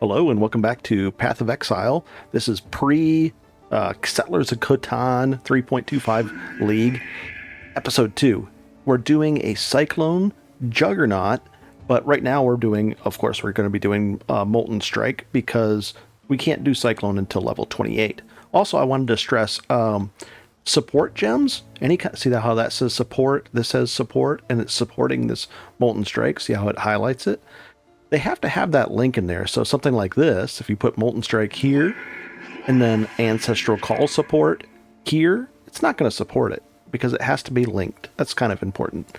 Hello and welcome back to Path of Exile. This is pre Settlers of Catan 3.25 League, Episode 2. We're doing a Cyclone Juggernaut, but right now we're doing, of course, we're going to be doing Molten Strike because we can't do Cyclone until level 28. Also, I wanted to stress support gems. See how that says support? This says support, and it's supporting this Molten Strike. See how it highlights it? They have to have that link in there. So something like this, if you put Molten Strike here and then Ancestral Call support here, it's not going to support it because it has to be linked. That's kind of important.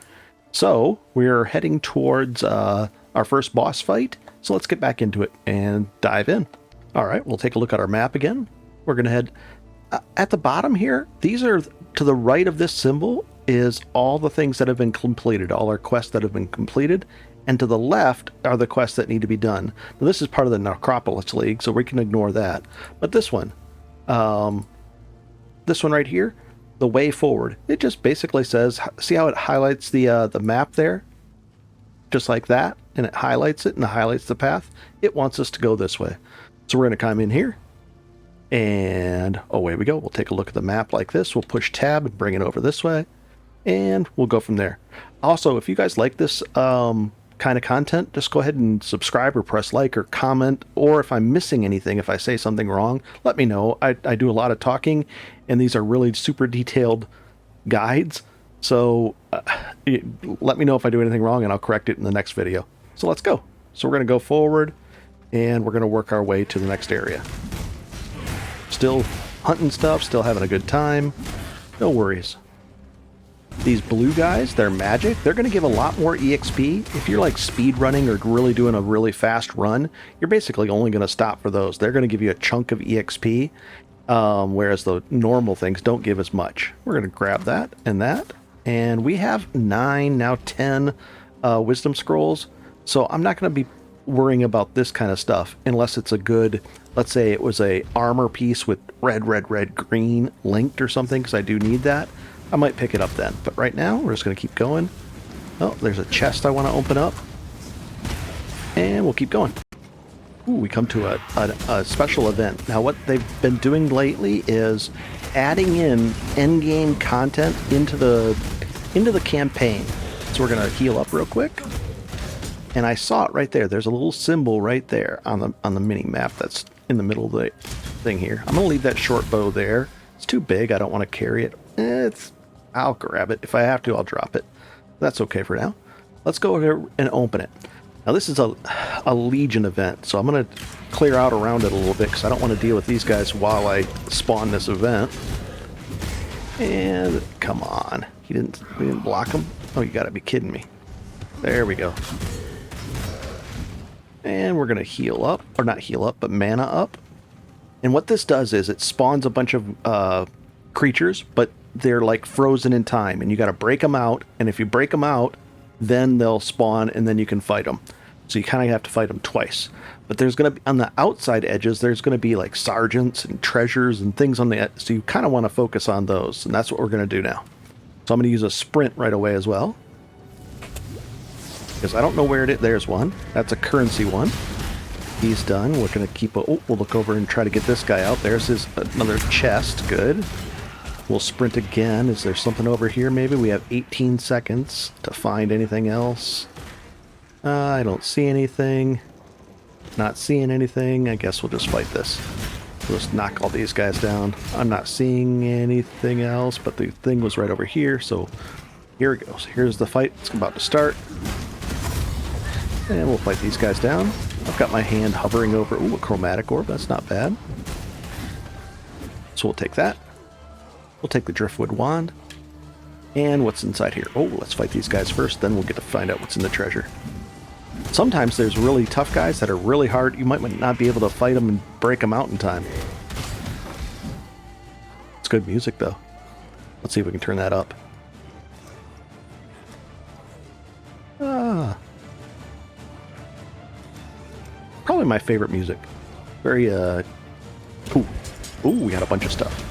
So we're heading towards our first boss fight. So let's get back into it and dive in. All right, we'll take a look at our map again. We're going to head at the bottom here. These are to the right of this symbol is all the things that have been completed, all our quests that have been completed. And to the left are the quests that need to be done. Now, this is part of the Necropolis League, so we can ignore that. But this one right here, the way forward, it just basically says, see how it highlights the map there? Just like that, and it highlights it and it highlights the path. It wants us to go this way. So we're going to come in here, and away we go. We'll take a look at the map like this. We'll push tab and bring it over this way, and we'll go from there. Also, if you guys like this kind of content, just go ahead and subscribe or press like or comment, or if I'm missing anything, if I say something wrong, let me know. I do a lot of talking, and these are really super detailed guides, so let me know if I do anything wrong and I'll correct it in the next video. So let's go. So we're going to go forward and we're going to work our way to the next area. Still hunting stuff, still having a good time, no worries. These blue guys, they're magic. They're going to give a lot more EXP. If you're like speed running or really doing a really fast run, you're basically only going to stop for those. They're going to give you a chunk of EXP, whereas the normal things don't give as much. We're going to grab that. And we have 9, now 10 wisdom scrolls. So I'm not going to be worrying about this kind of stuff unless it's a good, let's say it was a armor piece with red, green linked or something, because I do need that. I might pick it up then, but right now we're just going to keep going. Oh, there's a chest I want to open up, and we'll keep going. Ooh, we come to a special event. Now, what they've been doing lately is adding in endgame content into the campaign. So we're going to heal up real quick, and I saw it right there. There's a little symbol right there on the mini map that's in the middle of the thing here. I'm going to leave that short bow there. It's too big. I don't want to carry it. I'll grab it. If I have to, I'll drop it. That's okay for now. Let's go here and open it. Now, this is a Legion event, so I'm going to clear out around it a little bit because I don't want to deal with these guys while I spawn this event. And come on. We didn't block him? Oh, you got to be kidding me. There we go. And we're going to heal up. Or not heal up, but mana up. And what this does is it spawns a bunch of creatures, but they're like frozen in time, and you got to break them out, and if you break them out, then they'll spawn, and then you can fight them. So you kind of have to fight them twice. But there's going to be, on the outside edges, there's going to be like sergeants and treasures and things on the edge, so you kind of want to focus on those, and that's what we're going to do now. So I'm going to use a sprint right away as well, because I don't know where it is. There's one. That's a currency one. He's done. We're going to keep we'll look over and try to get this guy out. There's another chest. Good. We'll sprint again. Is there something over here maybe? We have 18 seconds to find anything else. I don't see anything. Not seeing anything. I guess we'll just fight this. We'll just knock all these guys down. I'm not seeing anything else, but the thing was right over here, so here it goes. Here's the fight. It's about to start. And we'll fight these guys down. I've got my hand hovering over... Ooh, a chromatic orb. That's not bad. So we'll take that. We'll take the driftwood wand. And what's inside here? Oh, let's fight these guys first, then we'll get to find out what's in the treasure. Sometimes there's really tough guys that are really hard. You might not be able to fight them and break them out in time. It's good music, though. Let's see if we can turn that up. Probably my favorite music. Very, Ooh, we got a bunch of stuff.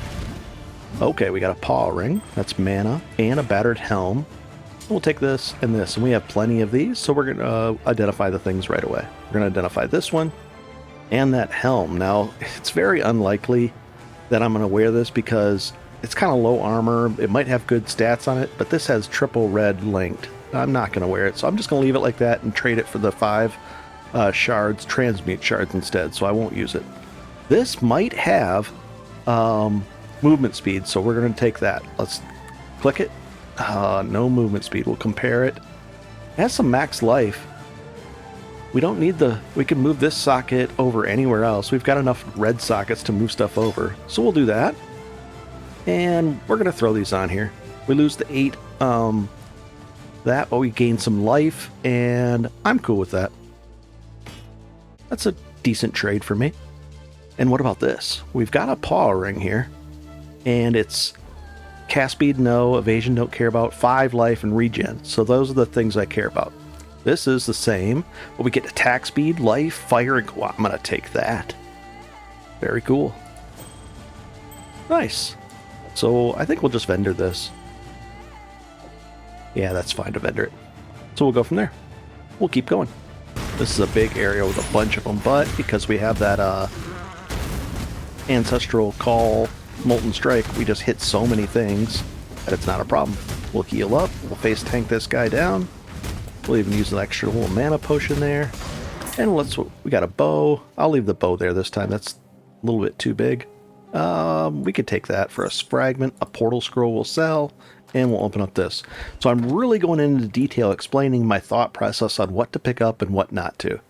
Okay, we got a paw ring. That's mana. And a battered helm. We'll take this and this. And we have plenty of these, so we're going to identify the things right away. We're going to identify this one. And that helm. Now, it's very unlikely that I'm going to wear this because it's kind of low armor. It might have good stats on it, but this has triple red linked. I'm not going to wear it, so I'm just going to leave it like that and trade it for the 5 shards, transmute shards instead, so I won't use it. This might have movement speed, so we're going to take that. Let's click it. No movement speed. We'll compare it. It has some max life. We don't need we can move this socket over anywhere else. We've got enough red sockets to move stuff over, so we'll do that. And we're going to throw these on here. We lose the 8, but we gain some life, and I'm cool with that. That's a decent trade for me. And what about this? We've got a paw ring here, and it's cast speed, no, evasion, don't care about, 5 life, and regen. So those are the things I care about. This is the same, but we get attack speed, life, fire, and I'm going to take that. Very cool. Nice. So I think we'll just vendor this. Yeah, that's fine to vendor it. So we'll go from there. We'll keep going. This is a big area with a bunch of them, but because we have that Ancestral Call, Molten Strike, we just hit so many things that it's not a problem. We'll heal up, we'll face tank this guy down. We'll even use an extra little mana potion there. And we got a bow. I'll leave the bow there this time. That's a little bit too big. We could take that for a fragment. A portal scroll will sell. And we'll open up this. So I'm really going into detail explaining my thought process on what to pick up and what not to.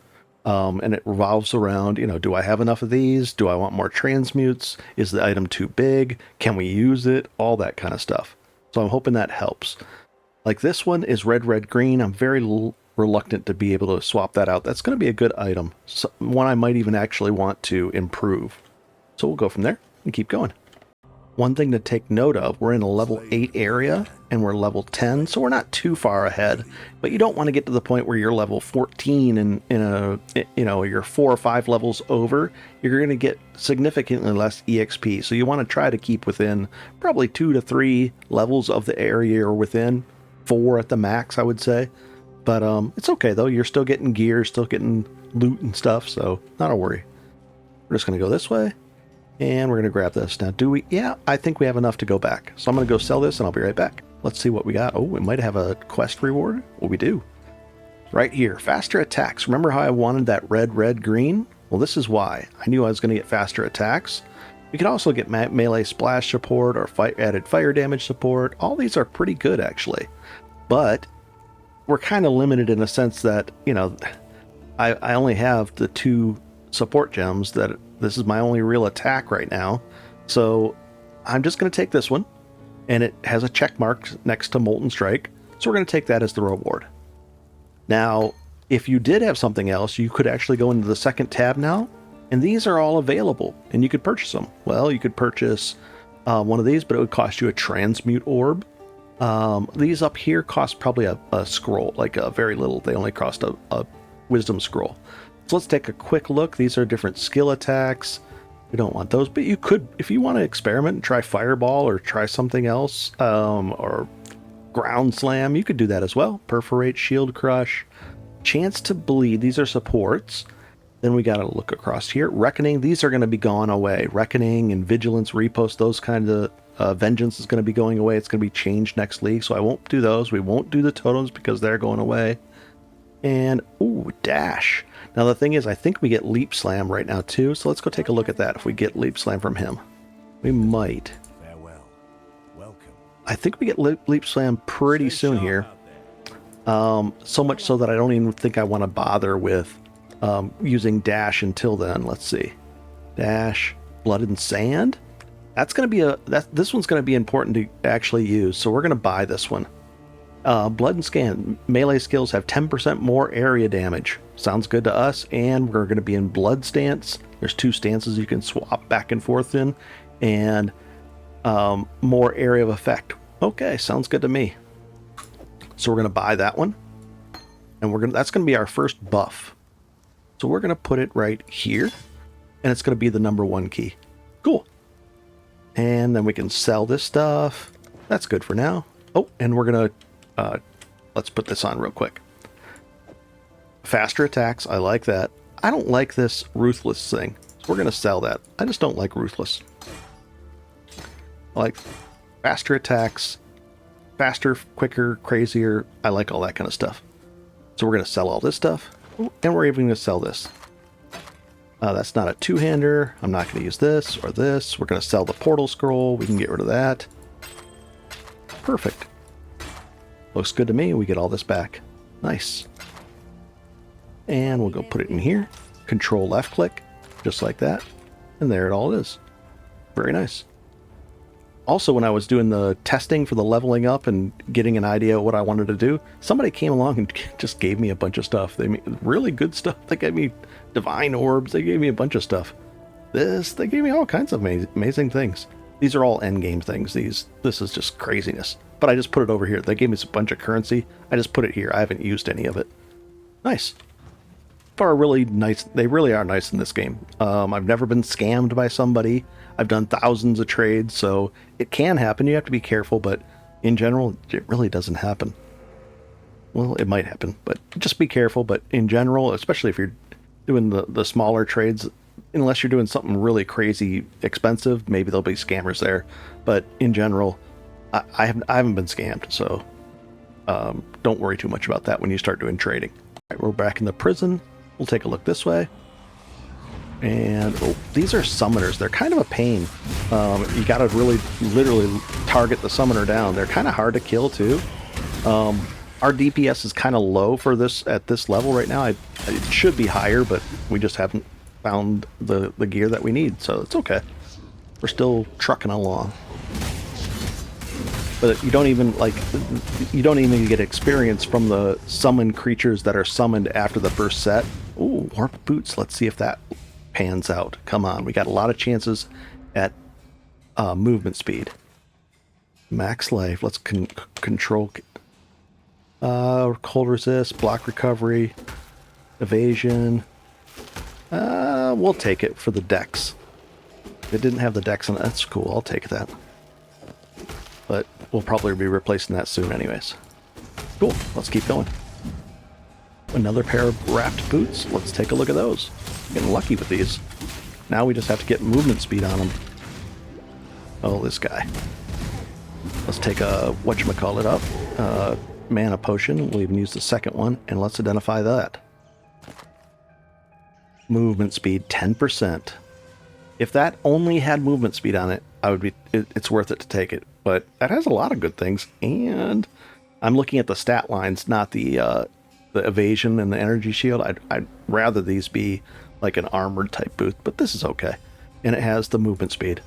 And it revolves around, do I have enough of these? Do I want more transmutes? Is the item too big? Can we use it? All that kind of stuff. So I'm hoping that helps. Like this one is red, red, green. I'm very reluctant to be able to swap that out. That's going to be a good item. One I might even actually want to improve. So we'll go from there and keep going. One thing to take note of, we're in a level 8 area and we're level 10, so we're not too far ahead. But you don't want to get to the point where you're level 14 and you're 4 or 5 levels over. You're going to get significantly less EXP. So you want to try to keep within probably 2 to 3 levels of the area you're within. 4 at the max, I would say. But it's okay though. You're still getting gear, still getting loot and stuff, so not a worry. We're just going to go this way. And we're going to grab this. Now, do we? Yeah, I think we have enough to go back. So I'm going to go sell this and I'll be right back. Let's see what we got. Oh, we might have a quest reward. Well, we do. Right here, faster attacks. Remember how I wanted that red, red, green? Well, this is why. I knew I was going to get faster attacks. We could also get melee splash support or added fire damage support. All these are pretty good, actually. But we're kind of limited in a sense that, I only have the 2 support gems that this is my only real attack right now. So I'm just going to take this one, and it has a check mark next to Molten Strike. So we're going to take that as the reward. Now, if you did have something else, you could actually go into the second tab now, and these are all available, and you could purchase them. Well, you could purchase one of these, but it would cost you a transmute orb. These up here cost probably a scroll, like a very little. They only cost a wisdom scroll. So let's take a quick look. These are different skill attacks. We don't want those, but you could, if you want to experiment and try Fireball or try something else, or Ground Slam, you could do that as well. Perforate, Shield Crush, Chance to Bleed. These are supports. Then we got to look across here. Reckoning, these are going to be gone away. Reckoning and Vigilance, Repost, those kinds of Vengeance is going to be going away. It's going to be changed next league, so I won't do those. We won't do the totems because they're going away. And, ooh, Dash. Now the thing is, I think we get Leap Slam right now too, so let's go take a look at that if we get Leap Slam from him. We might. Farewell. Welcome. I think we get Leap Slam pretty soon here. So much so that I don't even think I want to bother with using Dash until then. Let's see. Dash, Blood and Sand. That's going to be this one's going to be important to actually use, so we're going to buy this one. Blood and Scan. Melee skills have 10% more area damage. Sounds good to us, and we're going to be in Blood stance. There's 2 stances you can swap back and forth in, and more area of effect. Okay, sounds good to me. So we're going to buy that one, and that's going to be our first buff. So we're going to put it right here, and it's going to be the number 1 key. Cool. And then we can sell this stuff. That's good for now. Oh, and we're going to let's put this on real quick. Faster attacks, I like that. I don't like this Ruthless thing. So we're going to sell that. I just don't like Ruthless. I like faster attacks, faster, quicker, crazier. I like all that kind of stuff. So we're going to sell all this stuff. And we're even going to sell this. That's not a two-hander. I'm not going to use this or this. We're going to sell the portal scroll. We can get rid of that. Perfect. Looks good to me. We get all this back. Nice. And we'll go put it in here. Control left click, just like that. And there it all is. Very nice. Also, when I was doing the testing for the leveling up and getting an idea of what I wanted to do, somebody came along and just gave me a bunch of stuff. They made really good stuff. They gave me divine orbs. They gave me a bunch of stuff. They gave me all kinds of amazing things. These are all endgame things. This is just craziness. But I just put it over here. They gave me a bunch of currency. I just put it here. I haven't used any of it. Nice. Are really nice. They really are nice in this game. I've never been scammed by somebody. I've done thousands of trades, so it can happen. You have to be careful, but in general, it really doesn't happen. Well, it might happen, but just be careful. But in general, especially if you're doing the smaller trades, unless you're doing something really crazy expensive, maybe there'll be scammers there. But in general, I haven't been scammed, so don't worry too much about that when you start doing trading. All right, we're back in the prison. We'll take a look this way. And these are summoners. They're kind of a pain. You got to really, literally target the summoner down. They're kind of hard to kill too. Our DPS is kind of low for this at this level right now. It should be higher, but we just haven't found the gear that we need, so it's okay. We're still trucking along. But you don't even get experience from the summoned creatures that are summoned after the first set. Ooh, warp boots. Let's see if that pans out. Come on, we got a lot of chances at movement speed. Max life. Let's control. Cold resist, block recovery, evasion. We'll take it for the dex. If it didn't have the dex on it, that's cool. I'll take that. But we'll probably be replacing that soon anyways. Cool, let's keep going. Another pair of wrapped boots. Let's take a look at those. Getting lucky with these. Now we just have to get movement speed on them. Oh, this guy. Let's take a, whatchamacallit up. Mana potion. We'll even use the second one. And let's identify that. Movement speed, 10%. If that only had movement speed on it, it's worth it to take it. But that has a lot of good things. And I'm looking at the stat lines, not the evasion and the energy shield. I'd rather these be like an armored type boot, but this is okay. And it has the movement speed.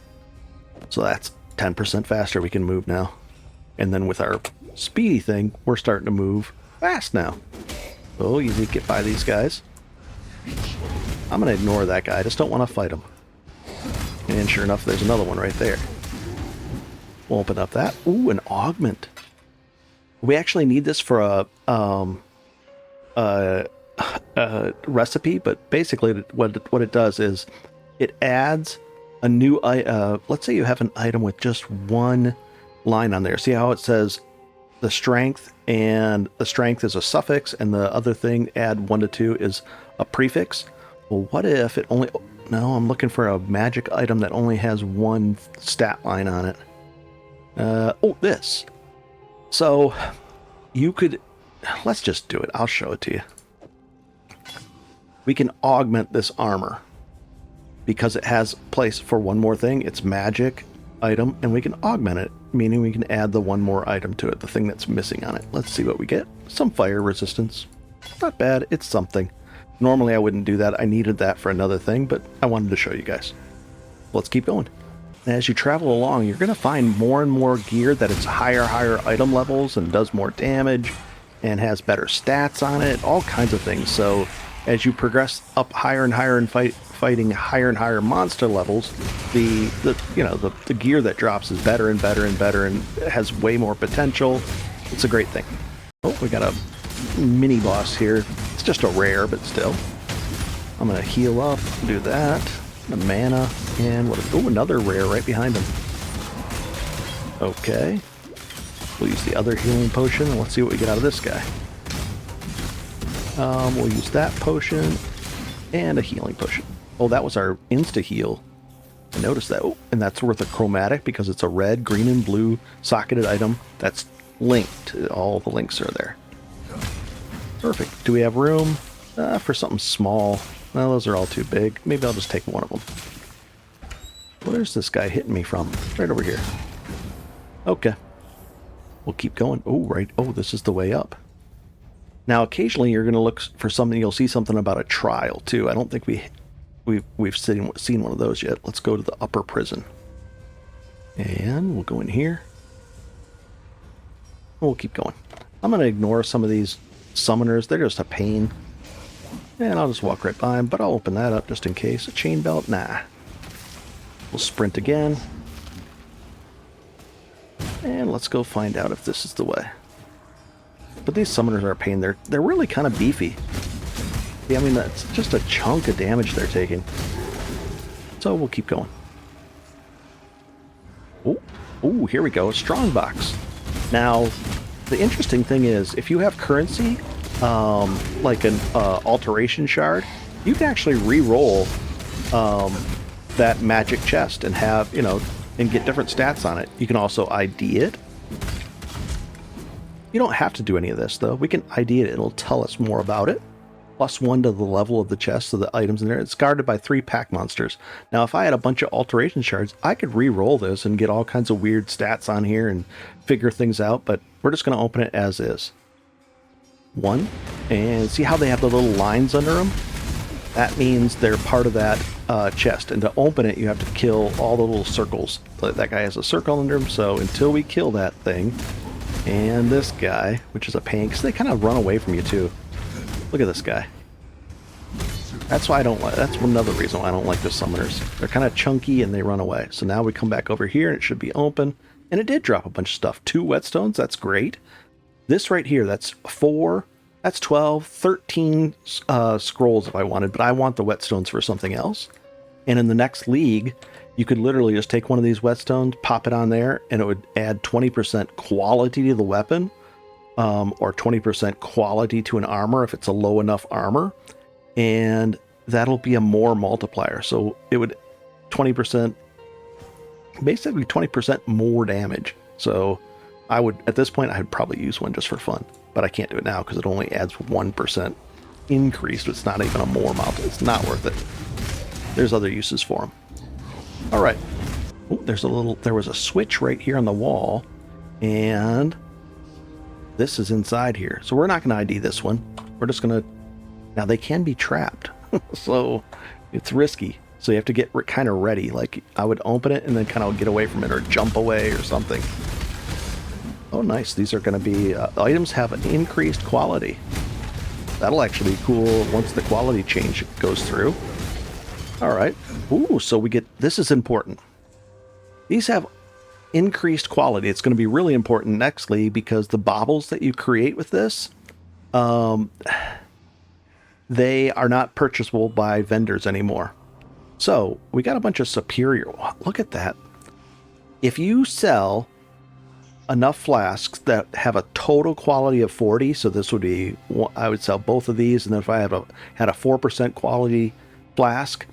So that's 10% faster we can move now. And then with our speedy thing, we're starting to move fast now. So you need to get by these guys. I'm going to ignore that guy. I just don't want to fight him. And sure enough, there's another one right there. We'll open up that. Ooh, an augment. We actually need this for a recipe, but basically what it does is it adds a new let's say you have an item with just one line on there. See how it says the strength, and the strength is a suffix, and the other thing, add 1 to 2, is a prefix. Well, what if it only... No, I'm looking for a magic item that only has one stat line on it. This. So you could... Let's just do it. I'll show it to you. We can augment this armor because it has place for one more thing. It's magic item, and we can augment it, meaning we can add the one more item to it, the thing that's missing on it. Let's see what we get. Some fire resistance. Not bad. It's something. Normally I wouldn't do that. I needed that for another thing, but I wanted to show you guys. Let's keep going. As you travel along, you're going to find more and more gear that it's higher item levels and does more damage and has better stats on it, all kinds of things. So as you progress up higher and higher and fighting higher and higher monster levels, the gear that drops is better and better and better, and it has way more potential. It's a great thing. Oh, we got a mini boss here. It's just a rare, but still. I'm gonna heal up, do that. The mana, and another rare right behind him. Okay. We'll use the other healing potion, and let's see what we get out of this guy. We'll use that potion, And a healing potion. Oh, that was our insta-heal. I noticed that. Oh, and that's worth a chromatic because it's a red, green, and blue socketed item that's linked. All the links are there. Perfect. Do we have room for something small? Well, those are all too big. Maybe I'll just take one of them. Where's this guy hitting me from? Right over here. Okay. We'll keep going. Oh, right. Oh, this is the way up. Now, occasionally you're going to look for something. You'll see something about a trial, too. I don't think we've seen one of those yet. Let's go to the upper prison. And we'll go in here. We'll keep going. I'm going to ignore some of these summoners. They're just a pain. And I'll just walk right by them, but I'll open that up just in case. A chain belt? Nah. We'll sprint again. And let's go find out if this is the way. But these summoners are a pain. They're really kind of beefy. Yeah, I mean, that's just a chunk of damage they're taking. So we'll keep going. Oh, here we go. A strong box. Now, the interesting thing is, if you have currency, like an alteration shard, you can actually re-roll that magic chest and have, and get different stats on it. You can also ID it. You don't have to do any of this, though. We can ID it. It'll tell us more about it. +1 to the level of the chest, so the items in there. It's guarded by 3 pack monsters. Now, if I had a bunch of alteration shards, I could re-roll this and get all kinds of weird stats on here and figure things out, but we're just going to open it as is. 1. And see how they have the little lines under them? That means they're part of that chest. And to open it, you have to kill all the little circles. That guy has a circle under him, so until we kill that thing, and this guy, which is a pain, because they kind of run away from you too. Look at this guy. That's why I don't like. That's another reason why I don't like the summoners. They're kind of chunky and they run away. So now we come back over here and it should be open. And it did drop a bunch of stuff. 2 whetstones. That's great. This right here. That's 4. That's 12. 13 scrolls if I wanted. But I want the whetstones for something else. And in the next league, you could literally just take one of these whetstones, pop it on there, and it would add 20% quality to the weapon. Or 20% quality to an armor if it's a low enough armor, and that'll be a more multiplier. So it would 20%, basically 20% more damage. So I would, at this point, I'd probably use one just for fun, but I can't do it now because it only adds 1% increase. It's not even a more multiplier. It's not worth it. There's other uses for them. All right. Ooh, there was a switch right here on the wall, and this is inside here. So we're not going to ID this one. We're just going to... Now, they can be trapped. So it's risky. So you have to get kind of ready. Like, I would open it and then kind of get away from it or jump away or something. Oh, nice. These are going to be... items have an increased quality. That'll actually be cool once the quality change goes through. All right. Ooh, so we get... This is important. These have increased quality. It's going to be really important nextly because the baubles that you create with this, they are not purchasable by vendors anymore. So we got a bunch of superior. Look at that. If you sell enough flasks that have a total quality of 40, so this would be, I would sell both of these, and then if I had a 4% quality flask,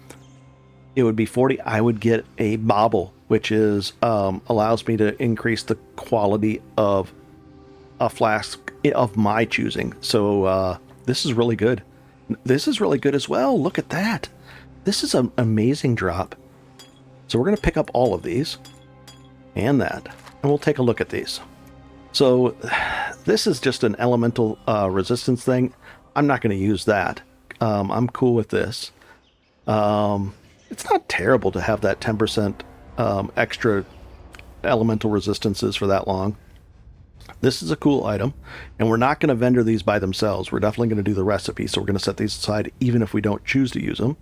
it would be 40. I would get a bauble, which is allows me to increase the quality of a flask of my choosing. So this is really good. This is really good as well. Look at that. This is an amazing drop. So we're going to pick up all of these and that, and we'll take a look at these. So this is just an elemental resistance thing. I'm not going to use that. I'm cool with this. It's not terrible to have that 10% extra elemental resistances for that long. This is a cool item, and we're not going to vendor these by themselves. We're definitely going to do the recipe, so we're going to set these aside even if we don't choose to use them.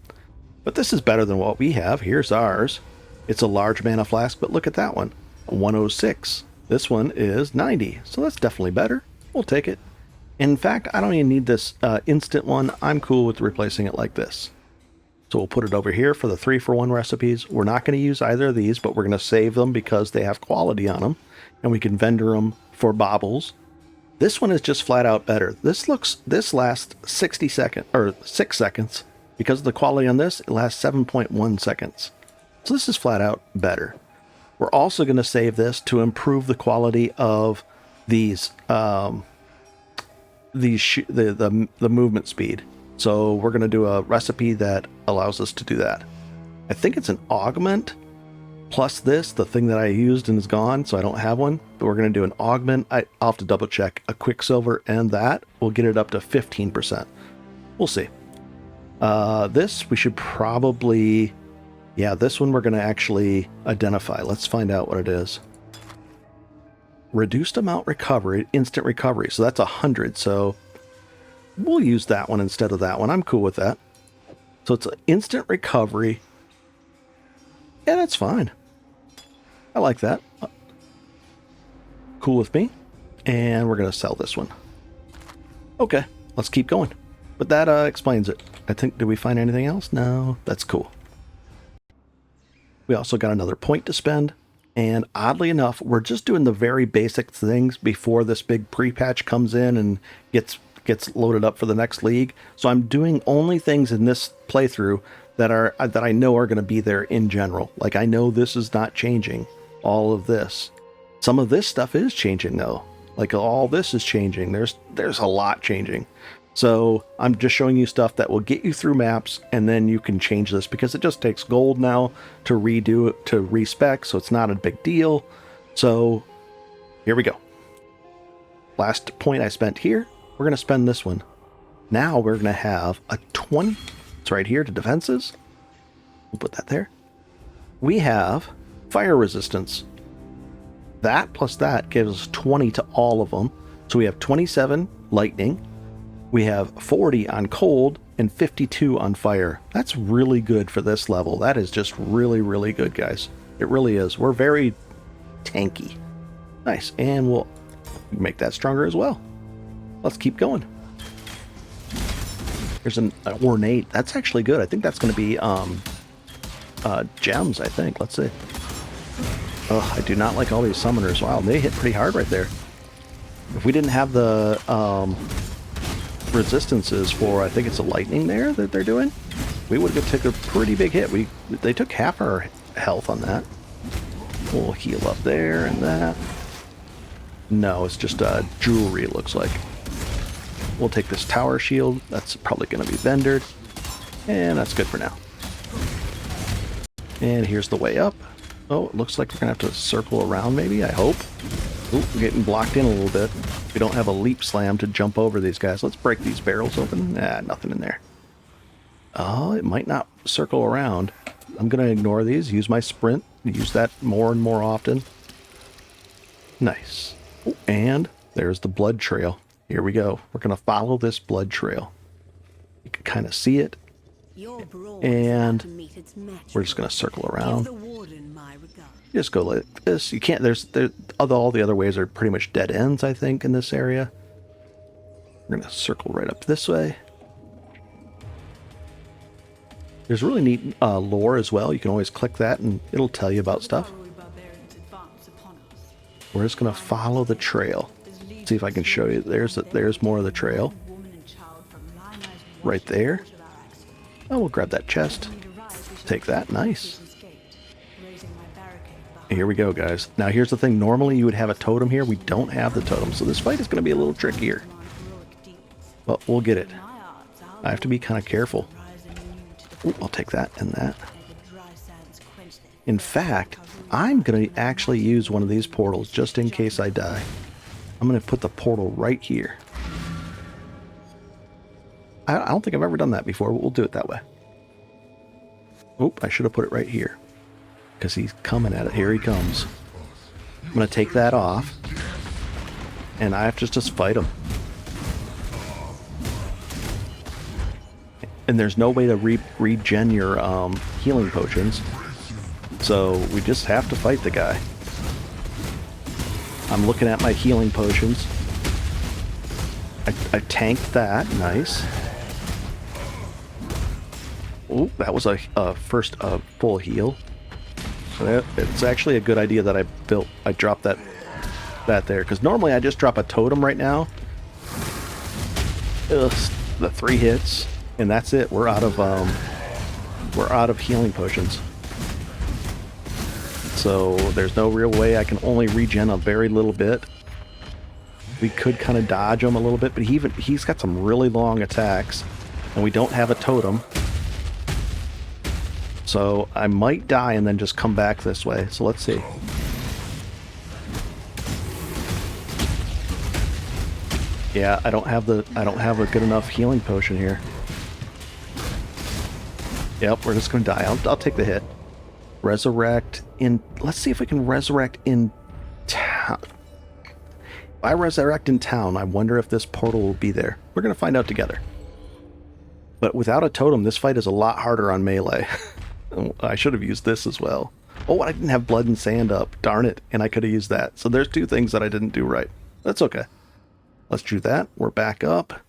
But this is better than what we have. Here's ours. It's a large mana flask, but look at that one. 106. This one is 90, so that's definitely better. We'll take it. In fact, I don't even need this instant one. I'm cool with replacing it like this. So we'll put it over here for the 3-for-1 recipes. We're not going to use either of these, but we're going to save them because they have quality on them, and we can vendor them for baubles. This one is just flat out better. This lasts 60 seconds or 6 seconds. because of the quality on this, it lasts 7.1 seconds. So this is flat out better. We're also going to save this to improve the quality of these the movement speed. So we're going to do a recipe that allows us to do that. I think it's an augment plus this, the thing that I used and is gone, so I don't have one. But we're going to do an augment. I'll have to double check. A Quicksilver and that will get it up to 15%. We'll see. This we should probably... Yeah, this one we're going to actually identify. Let's find out what it is. Reduced amount recovery, instant recovery. So that's 100. So we'll use that one instead of that one. I'm cool with that. So it's an instant recovery. Yeah, that's fine. I like that. Cool with me. And we're going to sell this one. Okay, let's keep going. But that explains it. I think, did we find anything else? No, that's cool. We also got another point to spend, and oddly enough, we're just doing the very basic things before this big pre-patch comes in and gets loaded up for the next league. So I'm doing only things in this playthrough that I know are going to be there in general. Like, I know this is not changing, all of this. Some of this stuff is changing though. Like, all this is changing. There's a lot changing. So I'm just showing you stuff that will get you through maps, and then you can change this because it just takes gold now to redo it, to respec, so it's not a big deal. So here we go. Last point I spent here, we're going to spend this one. Now we're going to have a 20. It's right here to defenses. We'll put that there. We have fire resistance. That plus that gives us 20 to all of them. So we have 27 lightning. We have 40 on cold and 52 on fire. That's really good for this level. That is just really, really good, guys. It really is. We're very tanky. Nice. And we'll make that stronger as well. Let's keep going. There's an ornate. That's actually good. I think that's going to be gems, I think. Let's see. Oh, I do not like all these summoners. Wow, they hit pretty hard right there. If we didn't have the... resistances for, I think it's a lightning there that they're doing, we would have taken a pretty big hit. They took half our health on that. We'll heal up there and that. No, it's just jewelry, it looks like. We'll take this tower shield. That's probably going to be vendored. And that's good for now. And here's the way up. Oh, it looks like we're going to have to circle around maybe, I hope. Ooh, we're getting blocked in a little bit. We don't have a leap slam to jump over these guys. Let's break these barrels open. Nothing in there. Oh, it might not circle around. I'm going to ignore these. Use my sprint. Use that more and more often. Nice. Ooh, and there's the blood trail. Here we go. We're going to follow this blood trail. You can kind of see it. And we're just going to circle around. Just go like this. You can't, all the other ways are pretty much dead ends, I think, in this area. We're going to circle right up this way. There's really neat lore as well. You can always click that and it'll tell you about stuff. We're just going to follow the trail. See if I can show you. There's more of the trail. Right there. Oh, we'll grab that chest. Take that. Nice. Here we go, guys. Now, here's the thing. Normally, you would have a totem here. We don't have the totem, so this fight is going to be a little trickier. But we'll get it. I have to be kind of careful. Ooh, I'll take that and that. In fact, I'm going to actually use one of these portals just in case I die. I'm going to put the portal right here. I don't think I've ever done that before, but we'll do it that way. Oop, I should have put it right here. Because he's coming at it. Here he comes. I'm going to take that off. And I have to just fight him. And there's no way to regen your healing potions. So we just have to fight the guy. I'm looking at my healing potions. I tanked that. Nice. Oh, that was a first full heal. So it's actually a good idea that I dropped that there, because normally I just drop a totem right now. Ugh, the 3 hits, And that's it. We're out of healing potions. So there's no real way. I can only regen a very little bit. We could kind of dodge him a little bit, but he's got some really long attacks, and we don't have a totem. So I might die and then just come back this way. So let's see. Yeah, I don't have a good enough healing potion here. Yep, we're just gonna die. I'll take the hit. Resurrect in. Let's see if we can resurrect in town. If I resurrect in town, I wonder if this portal will be there. We're gonna find out together. But without a totem, this fight is a lot harder on melee. I should have used this as well. Oh, I didn't have blood and sand up. Darn it. And I could have used that. So there's two things that I didn't do right. That's okay. Let's do that. We're back up.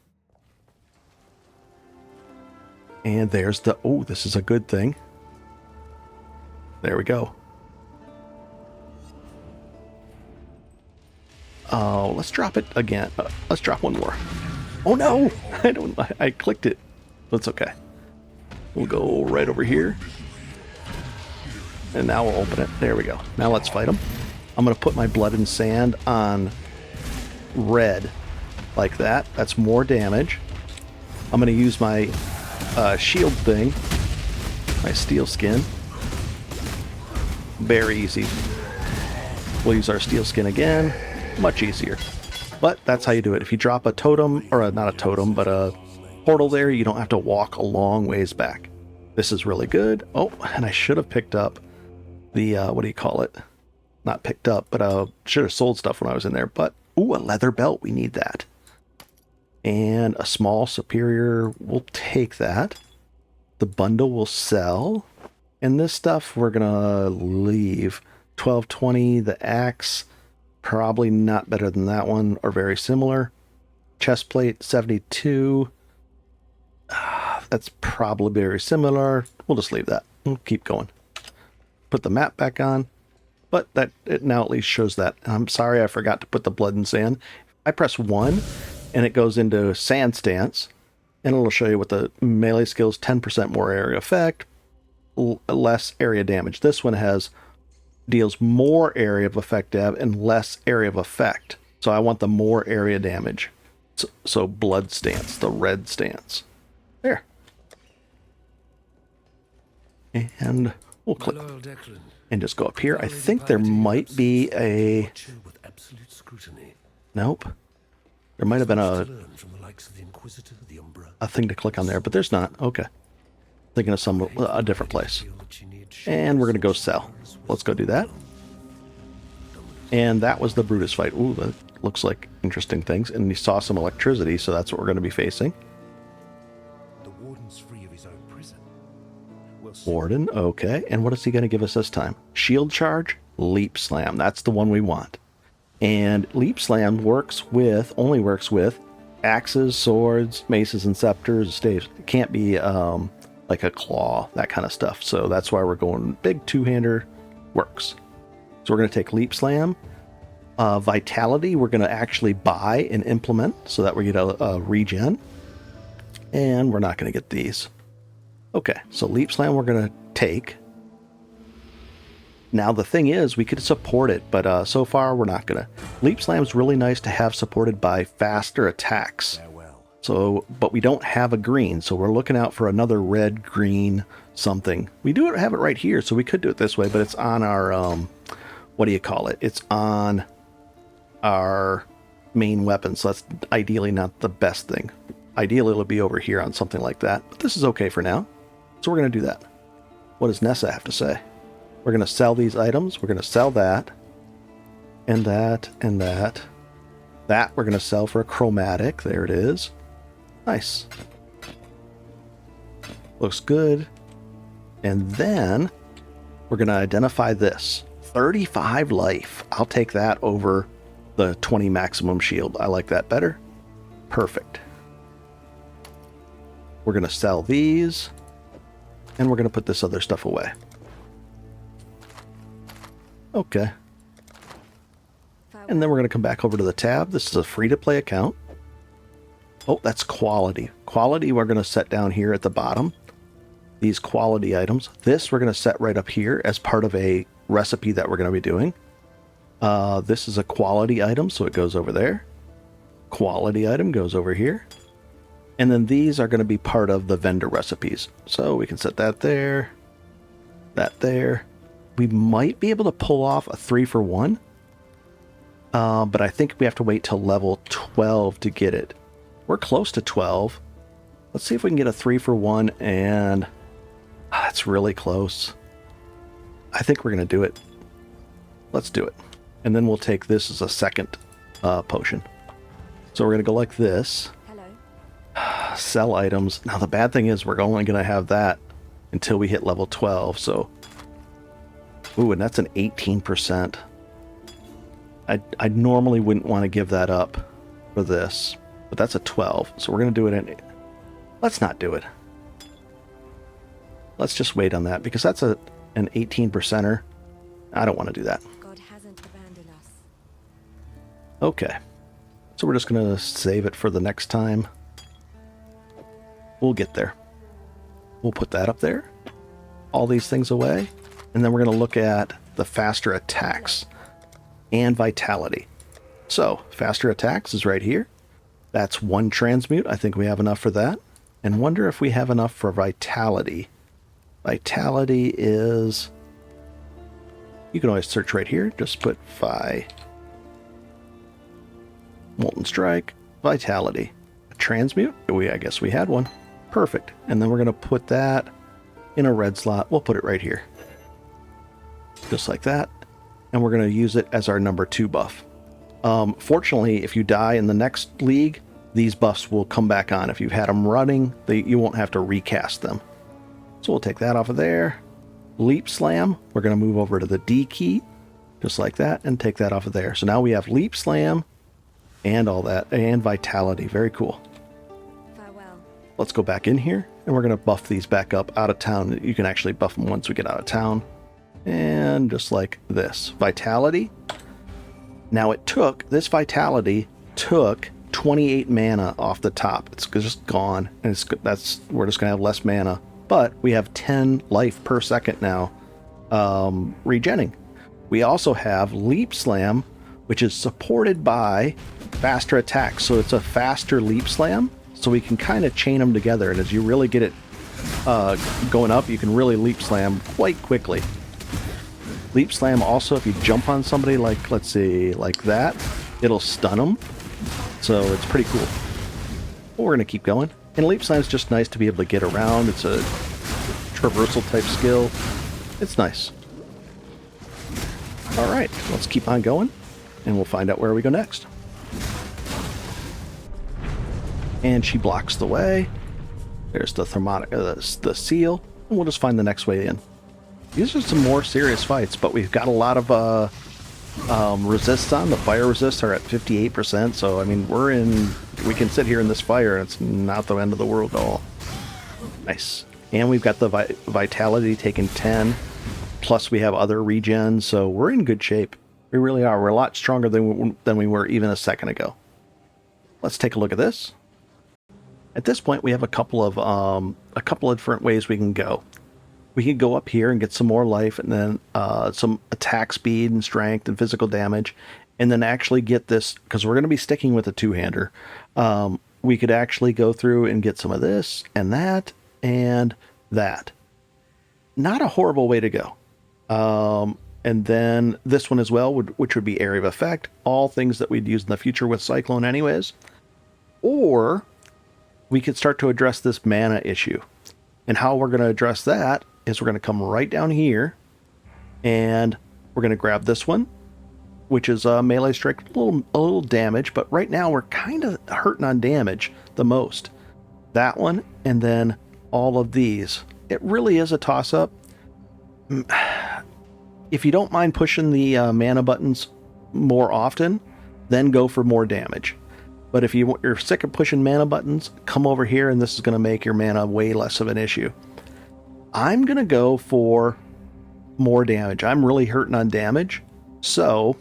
And there's the... Oh, this is a good thing. There we go. Oh, let's drop it again. Let's drop one more. Oh no! I clicked it. That's okay. We'll go right over here. And now we'll open it. There we go. Now let's fight them. I'm going to put my blood and sand on red. Like that. That's more damage. I'm going to use my shield thing. My steel skin. Very easy. We'll use our steel skin again. Much easier. But that's how you do it. If you drop a totem, or not a totem, but a portal there, you don't have to walk a long ways back. This is really good. Oh, and I should have picked up the, what do you call it? Not picked up, but should have sold stuff when I was in there. But, ooh, a leather belt. We need that. And a small superior, we'll take that. The bundle will sell. And this stuff we're going to leave. 1220, the axe, probably not better than that one, or very similar. Chest plate, 72. That's probably very similar. We'll just leave that. We'll keep going. Put the map back on. But that it now at least shows that. I'm sorry I forgot to put the blood and sand. I press 1, and it goes into sand stance. And it'll show you what the melee skills, 10% more area effect, less area damage. This one deals more area of effect dab and less area of effect. So I want the more area damage. So blood stance, the red stance. There. And we'll click and just go up here. I think there might be a... Nope. There might have been a thing to click on there, but there's not. Okay. Thinking of a different place. And we're going to go sell. Let's go do that. And that was the Brutus fight. Ooh, that looks like interesting things. And we saw some electricity, so that's what we're going to be facing. The warden's free of his own prison. Warden, okay. And what is he going to give us this time? Shield charge, leap slam. That's the one we want. And leap slam only works with axes, swords, maces, and scepters, staves. It can't be like a claw, that kind of stuff. So that's why we're going big two-hander. Works. So we're going to take leap slam. Vitality, we're going to actually buy and implement so that we get a regen. And we're not going to get these. Okay, so leap slam we're going to take. Now the thing is, we could support it, but so far we're not going to. Leap slam is really nice to have supported by faster attacks. So, but we don't have a green, so we're looking out for another red, green, something. We do have it right here, so we could do it this way, but it's on our, what do you call it? It's on our main weapon, so that's ideally not the best thing. Ideally, it'll be over here on something like that, but this is okay for now. So we're going to do that. What does Nessa have to say? We're going to sell these items. We're going to sell that, and that, and that. That we're going to sell for a chromatic. There it is. Nice. Looks good. And then we're going to identify this. 35 life. I'll take that over the 20 maximum shield. I like that better. Perfect. We're going to sell these. And we're going to put this other stuff away. Okay. And then we're going to come back over to the tab. This is a free-to-play account. Oh, that's quality. Quality we're going to set down here at the bottom. These quality items. This we're going to set right up here as part of a recipe that we're going to be doing. This is a quality item, so it goes over there. Quality item goes over here. And then these are going to be part of the vendor recipes. So we can set that there, that there. We might be able to pull off a 3-for-1. But I think we have to wait till level 12 to get it. We're close to 12. Let's see if we can get a 3-for-1, and that's really close. I think we're going to do it. Let's do it. And then we'll take this as a second potion. So we're going to go like this. Hello. Sell items. Now the bad thing is we're only going to have that until we hit level 12. So, ooh, and that's an 18%. I normally wouldn't want to give that up for this, but that's a 12. So we're going to do it in... Let's not do it. Let's just wait on that because that's an 18%er. I don't want to do that. God hasn't abandoned us. Okay. So we're just going to save it for the next time. We'll get there. We'll put that up there. All these things away. And then we're going to look at the faster attacks and vitality. So, faster attacks is right here. That's 1 transmute. I think we have enough for that. And wonder if we have enough for vitality. Vitality is... You can always search right here. Just put Molten Strike, Vitality. A transmute? I guess we had one. Perfect. And then we're going to put that in a red slot. We'll put it right here. Just like that. And we're going to use it as our number 2 buff. Fortunately, if you die in the next league, these buffs will come back on. If you've had them running, you won't have to recast them. So we'll take that off of there. Leap Slam, we're going to move over to the D key, just like that, and take that off of there. So now we have Leap Slam and all that, and Vitality. Very cool. Farewell. Let's go back in here, and we're going to buff these back up out of town. You can actually buff them once we get out of town. And just like this. Vitality. Now this Vitality took 28 mana off the top. It's just gone, and we're just going to have less mana. But we have 10 life per second now regenning. We also have Leap Slam, which is supported by faster attacks. So it's a faster Leap Slam, so we can kind of chain them together. And as you really get it going up, you can really Leap Slam quite quickly. Leap Slam also, if you jump on somebody like, let's see, like that, it'll stun them. So it's pretty cool. But we're going to keep going. And Leap Slam is just nice to be able to get around. It's a traversal type skill. It's nice. Alright, let's keep on going. And we'll find out where we go next. And she blocks the way. There's the the seal. And we'll just find the next way in. These are some more serious fights, but we've got a lot of resists on. The fire resists are at 58%, so I mean we can sit here in this fire and it's not the end of the world at all. Nice. And we've got the vitality taking 10, plus we have other regens, so we're in good shape. We really are. We're a lot stronger than we were even a second ago. Let's take a look at this. At this point, we have a couple of different ways we can go. We can go up here and get some more life, and then some attack speed and strength and physical damage, and then actually get this, because we're going to be sticking with a two-hander. We could actually go through and get some of this and that and that. Not a horrible way to go. And then this one as well, which would be Area of Effect, all things that we'd use in the future with Cyclone anyways. Or we could start to address this mana issue. And how we're going to address that is we're going to come right down here and we're going to grab this one, which is a melee strike, a little damage, but right now we're kind of hurting on damage the most. That one, and then all of these. It really is a toss-up. If you don't mind pushing the mana buttons more often, then go for more damage. But if you're sick of pushing mana buttons, come over here and this is going to make your mana way less of an issue. I'm going to go for more damage. I'm really hurting on damage. So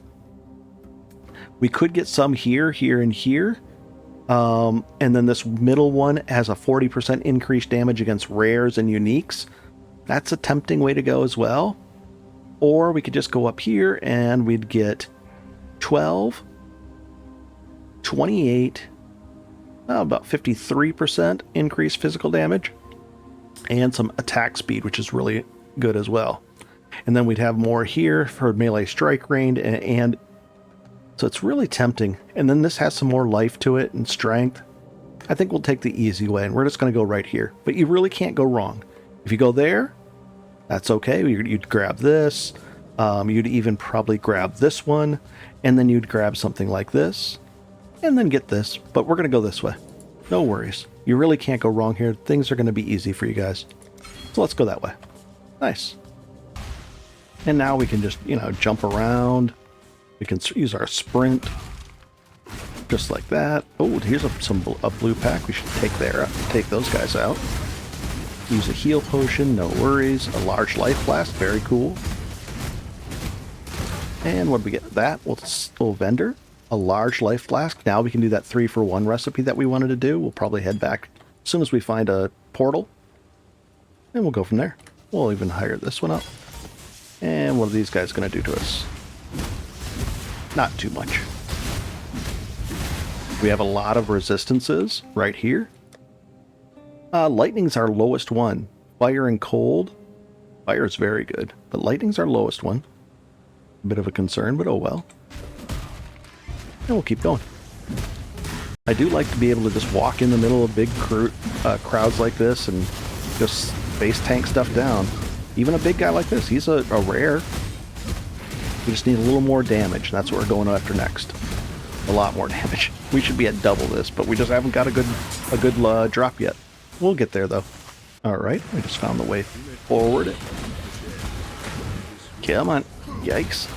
we could get some here, here, and here. And then this middle one has a 40% increased damage against rares and uniques. That's a tempting way to go as well. Or we could just go up here and we'd get 12, 28, about 53% increased physical damage, and some attack speed, which is really good as well. And then we'd have more here for melee strike range, and so it's really tempting. And then this has some more life to it and strength. I think we'll take the easy way, and we're just going to go right here. But you really can't go wrong. If you go there, that's okay. You'd grab this. You'd even probably grab this one, and then you'd grab something like this, and then get this. But we're going to go this way. No worries. You really can't go wrong here. Things are going to be easy for you guys. So let's go that way. Nice. And now we can just, jump around. We can use our sprint. Just like that. Oh, here's a blue pack. We should take those guys out. Use a heal potion, no worries. A large life blast, very cool. And what do we get? That, we'll vendor. A large life flask. Now we can do that 3-for-1 recipe that we wanted to do. We'll probably head back as soon as we find a portal. And we'll go from there. We'll even hire this one up. And what are these guys going to do to us? Not too much. We have a lot of resistances right here. Lightning's our lowest one. Fire and cold. Fire is very good, but lightning's our lowest one. A bit of a concern, but oh well. And we'll keep going. I do like to be able to just walk in the middle of big crowds like this and just base tank stuff down. Even a big guy like this, he's a rare. We just need a little more damage, and that's what we're going after next. A lot more damage. We should be at double this, but we just haven't got a good drop yet. We'll get there though. All right, we just found the way forward. Come on, yikes!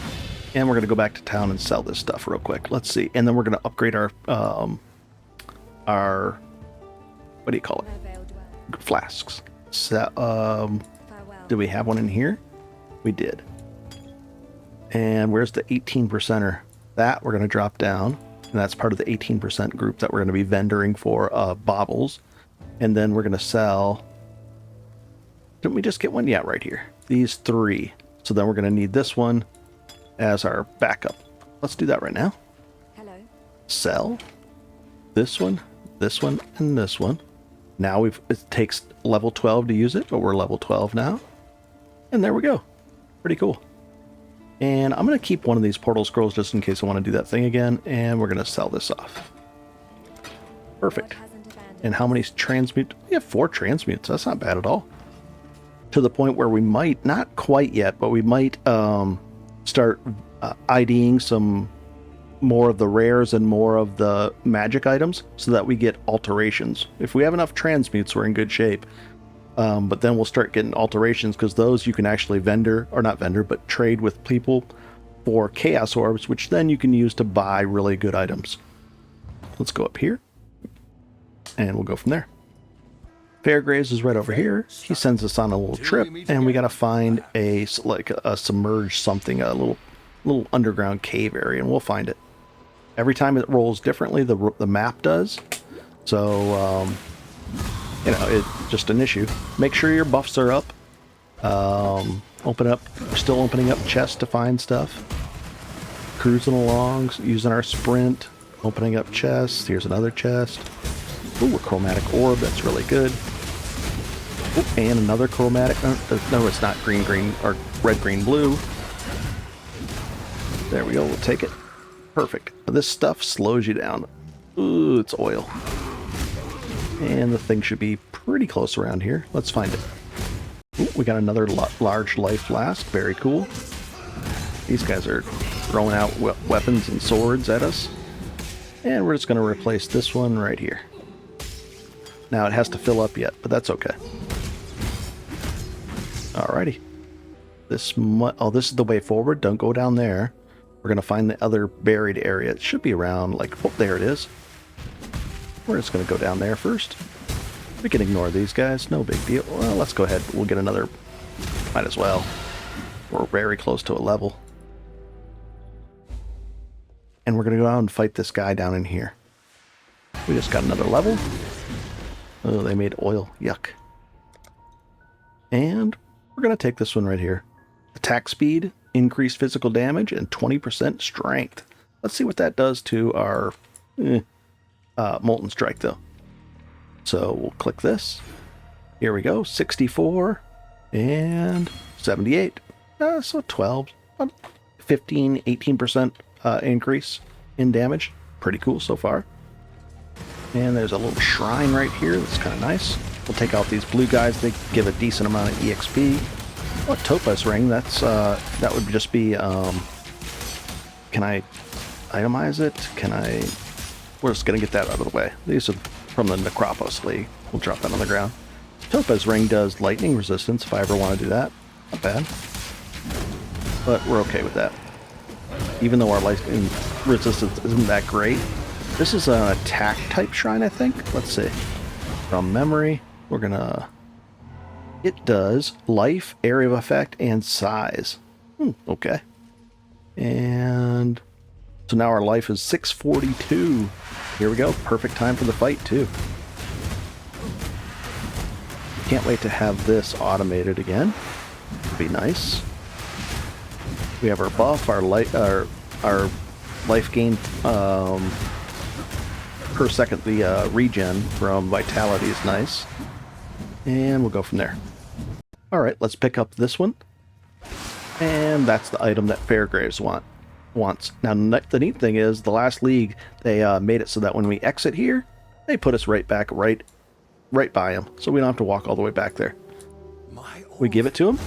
And we're gonna go back to town and sell this stuff real quick. Let's see, and then we're gonna upgrade our what do you call it? Flasks. So, Farewell. did we have one in here? We did. And where's the 18%er? That we're going to drop down. And that's part of the 18% group that we're going to be vendoring for baubles. And then we're going to sell... Didn't we just get one? Yeah, right here. These 3. So then we're going to need this one as our backup. Let's do that right now. Hello. Sell. This one, and this one. Now it takes level 12 to use it, but we're level 12 now. And there we go. Pretty cool. And I'm going to keep one of these portal scrolls just in case I want to do that thing again. And we're going to sell this off. Perfect. God hasn't abandoned And how many transmute? We have 4 transmutes. That's not bad at all. To the point where we might, not quite yet, but we might start IDing some more of the rares and more of the magic items so that we get alterations. If we have enough transmutes, we're in good shape. But then we'll start getting alterations because those you can actually but trade with people for chaos orbs, which then you can use to buy really good items. Let's go up here and we'll go from there. Fairgraves is right over here. He sends us on a little trip and we got to find a submerged something, a little underground cave area, and we'll find it. Every time it rolls differently, the map does. So, it's just an issue. Make sure your buffs are up. We're still opening up chests to find stuff. Cruising along, using our sprint, opening up chests. Here's another chest. Ooh, a chromatic orb, that's really good. Ooh, and another chromatic, no, it's not green, or red, green, blue. There we go, we'll take it. Perfect. This stuff slows you down. Ooh, it's oil. And the thing should be pretty close around here. Let's find it. Ooh, we got another large life flask. Very cool. These guys are throwing out weapons and swords at us. And we're just going to replace this one right here. Now it has to fill up yet, but that's okay. Alrighty. This is the way forward. Don't go down there. We're going to find the other buried area. It should be around, oh, there it is. We're just going to go down there first. We can ignore these guys. No big deal. Well, let's go ahead. We'll get another... Might as well. We're very close to a level. And we're going to go out and fight this guy down in here. We just got another level. Oh, they made oil. Yuck. And we're going to take this one right here. Attack speed, increased physical damage, and 20% strength. Let's see what that does to our Molten Strike, though. So we'll click this. Here we go. 64 and 78. So 12, 15, 18% increase in damage. Pretty cool so far. And there's a little shrine right here that's kind of nice. We'll take out these blue guys. They give a decent amount of EXP. What topaz ring? That's that would just be. Can I itemize it? Can I? We're just gonna get that out of the way. These are from the Necropos League. We'll drop that on the ground. Topaz ring does lightning resistance if I ever want to do that. Not bad. But we're okay with that. Even though our lightning resistance isn't that great. This is an attack type shrine, I think. Let's see. From memory, we're gonna... It does life, area of effect, and size. Okay. And so now our life is 642. Here we go. Perfect time for the fight, too. Can't wait to have this automated again. It'd be nice. We have our buff, our life gain per second. The regen from vitality is nice, and we'll go from there. All right, let's pick up this one, and that's the item that Fairgraves wants. Now, the neat thing is, the last league they made it so that when we exit here, they put us right back right by him, so we don't have to walk all the way back there. We give it to him,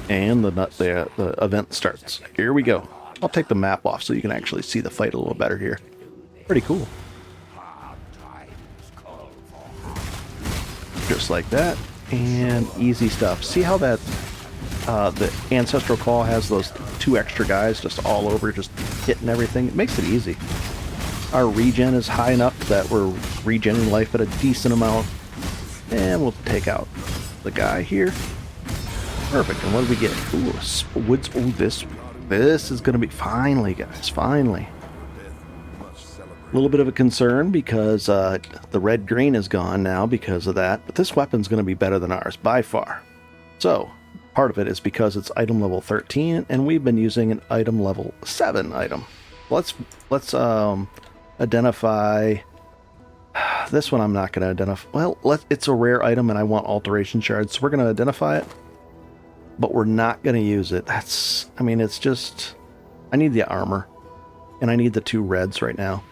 and the event starts. Here we go. I'll take the map off so you can actually see the fight a little better here. Pretty cool. Just like that, and easy stuff. See how that the Ancestral Call has those 2 extra guys just all over, just hitting everything? It makes it easy. Our regen is high enough that we're regenerating life at a decent amount. And we'll take out the guy here. Perfect. And what do we get? Ooh, woods. Ooh, this is going to be... Finally, guys. Finally. A little bit of a concern because the red-green is gone now because of that. But this weapon's going to be better than ours, by far. So, part of it is because it's item level 13, and we've been using an item level 7 item. Let's identify... This one I'm not going to identify. Well, it's a rare item and I want alteration shards, so we're going to identify it. But we're not going to use it. It's just... I need the armor. And I need the 2 reds right now.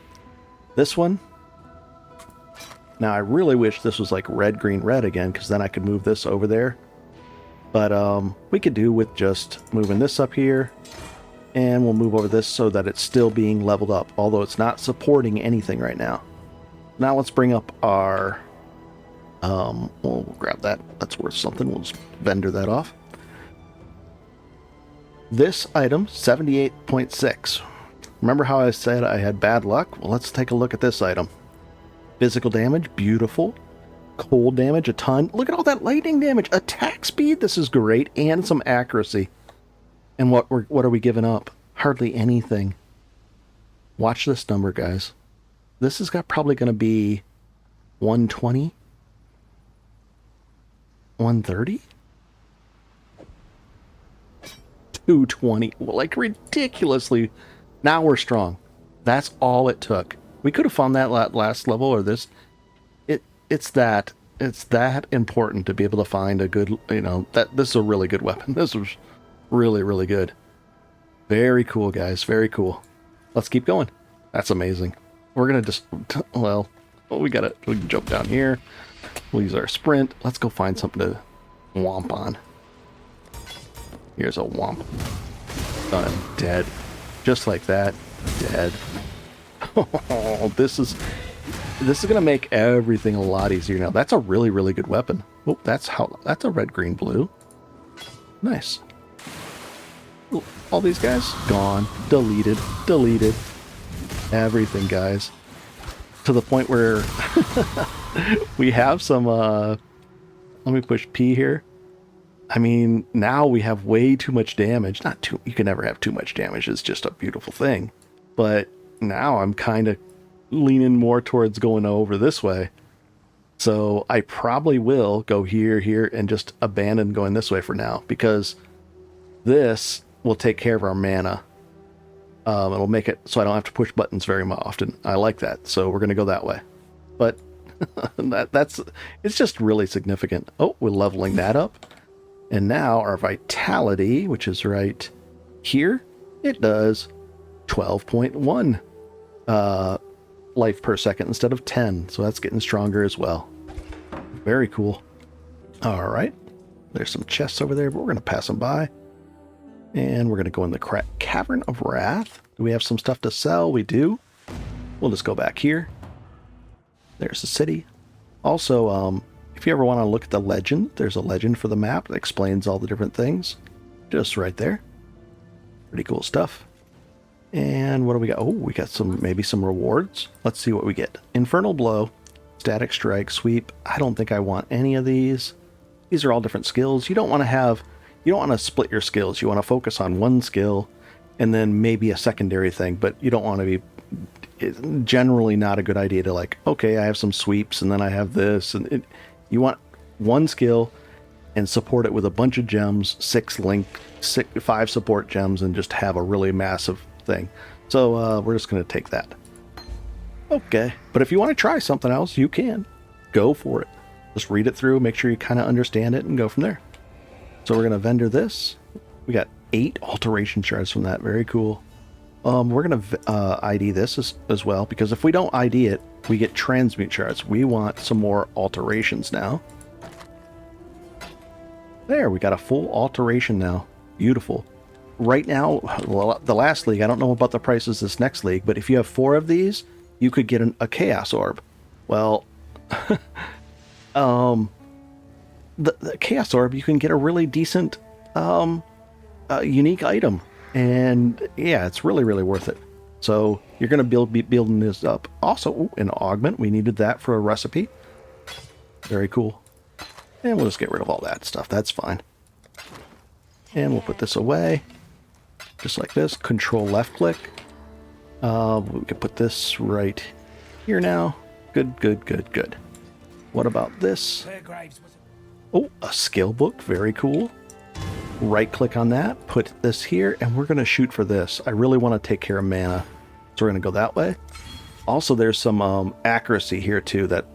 This one... Now, I really wish this was like red, green, red again, because then I could move this over there. But we could do with just moving this up here. And we'll move over this so that it's still being leveled up, although it's not supporting anything right now. Now let's bring up our, we'll grab that. That's worth something. We'll just vendor that off. This item, 78.6. Remember how I said I had bad luck? Well, let's take a look at this item. Physical damage, beautiful. Cold damage, a ton. Look at all that lightning damage. Attack speed, this is great. And some accuracy. And what are we giving up? Hardly anything. Watch this number, guys. This is probably going to be 120, 130, 220. Well, like ridiculously. Now we're strong. That's all it took. We could have found that last level or this. It's that important to be able to find a good, that this is a really good weapon. This was really, really good. Very cool, guys. Very cool. Let's keep going. That's amazing. We're going to just, we can jump down here. We'll use our sprint. Let's go find something to womp on. Here's a womp. Done. Dead. Just like that. Dead. Oh, this is going to make everything a lot easier now. That's a really, really good weapon. Oh, that's a red, green, blue. Nice. All these guys gone. Deleted. Everything, guys, to the point where we have some let me push P here. Now we have way too much damage. You can never have too much damage. It's just a beautiful thing, but now I'm kind of leaning more towards going over this way. So I probably will go here, and just abandon going this way for now, because this will take care of our mana. It'll make it so I don't have to push buttons very often. I like that, so we're going to go that way. But it's just really significant. Oh, we're leveling that up. And now our vitality, which is right here, it does 12.1 life per second instead of 10. So that's getting stronger as well. Very cool. All right. There's some chests over there, but we're going to pass them by. And we're going to go in the Cavern of Wrath. Do we have some stuff to sell? We do. We'll just go back here. There's the city. Also, if you ever want to look at the legend, there's a legend for the map that explains all the different things. Just right there. Pretty cool stuff. And what do we got? Oh, we got maybe some rewards. Let's see what we get. Infernal Blow, Static Strike, Sweep. I don't think I want any of these. These are all different skills. You don't want to split your skills. You want to focus on one skill and then maybe a secondary thing, but you don't want to be... It's generally not a good idea to okay, I have some sweeps and then I have this, and you want one skill and support it with a bunch of gems, 5 support gems, and just have a really massive thing. So we're just going to take that. Okay, but if you want to try something else, you can. Go for it. Just read it through, make sure you kind of understand it, and go from there. So we're going to vendor this. We got 8 alteration shards from that. Very cool. We're going to ID this as well, because if we don't ID it, we get transmute shards. We want some more alterations now. There, we got a full alteration now. Beautiful. Right now, the last league, I don't know about the prices this next league, but if you have 4 of these, you could get a Chaos Orb. Well, the Chaos Orb, you can get a really decent unique item. And yeah, it's really, really worth it. So you're going to be building this up. Also, an augment. We needed that for a recipe. Very cool. And we'll just get rid of all that stuff. That's fine. And we'll put this away. Just like this. Control left click. We can put this right here now. Good, good, good, good. What about this? Oh, a skill book. Very cool. Right click on that, put this here, and we're going to shoot for this. I really want to take care of mana, so we're going to go that way. Also, there's some accuracy here too that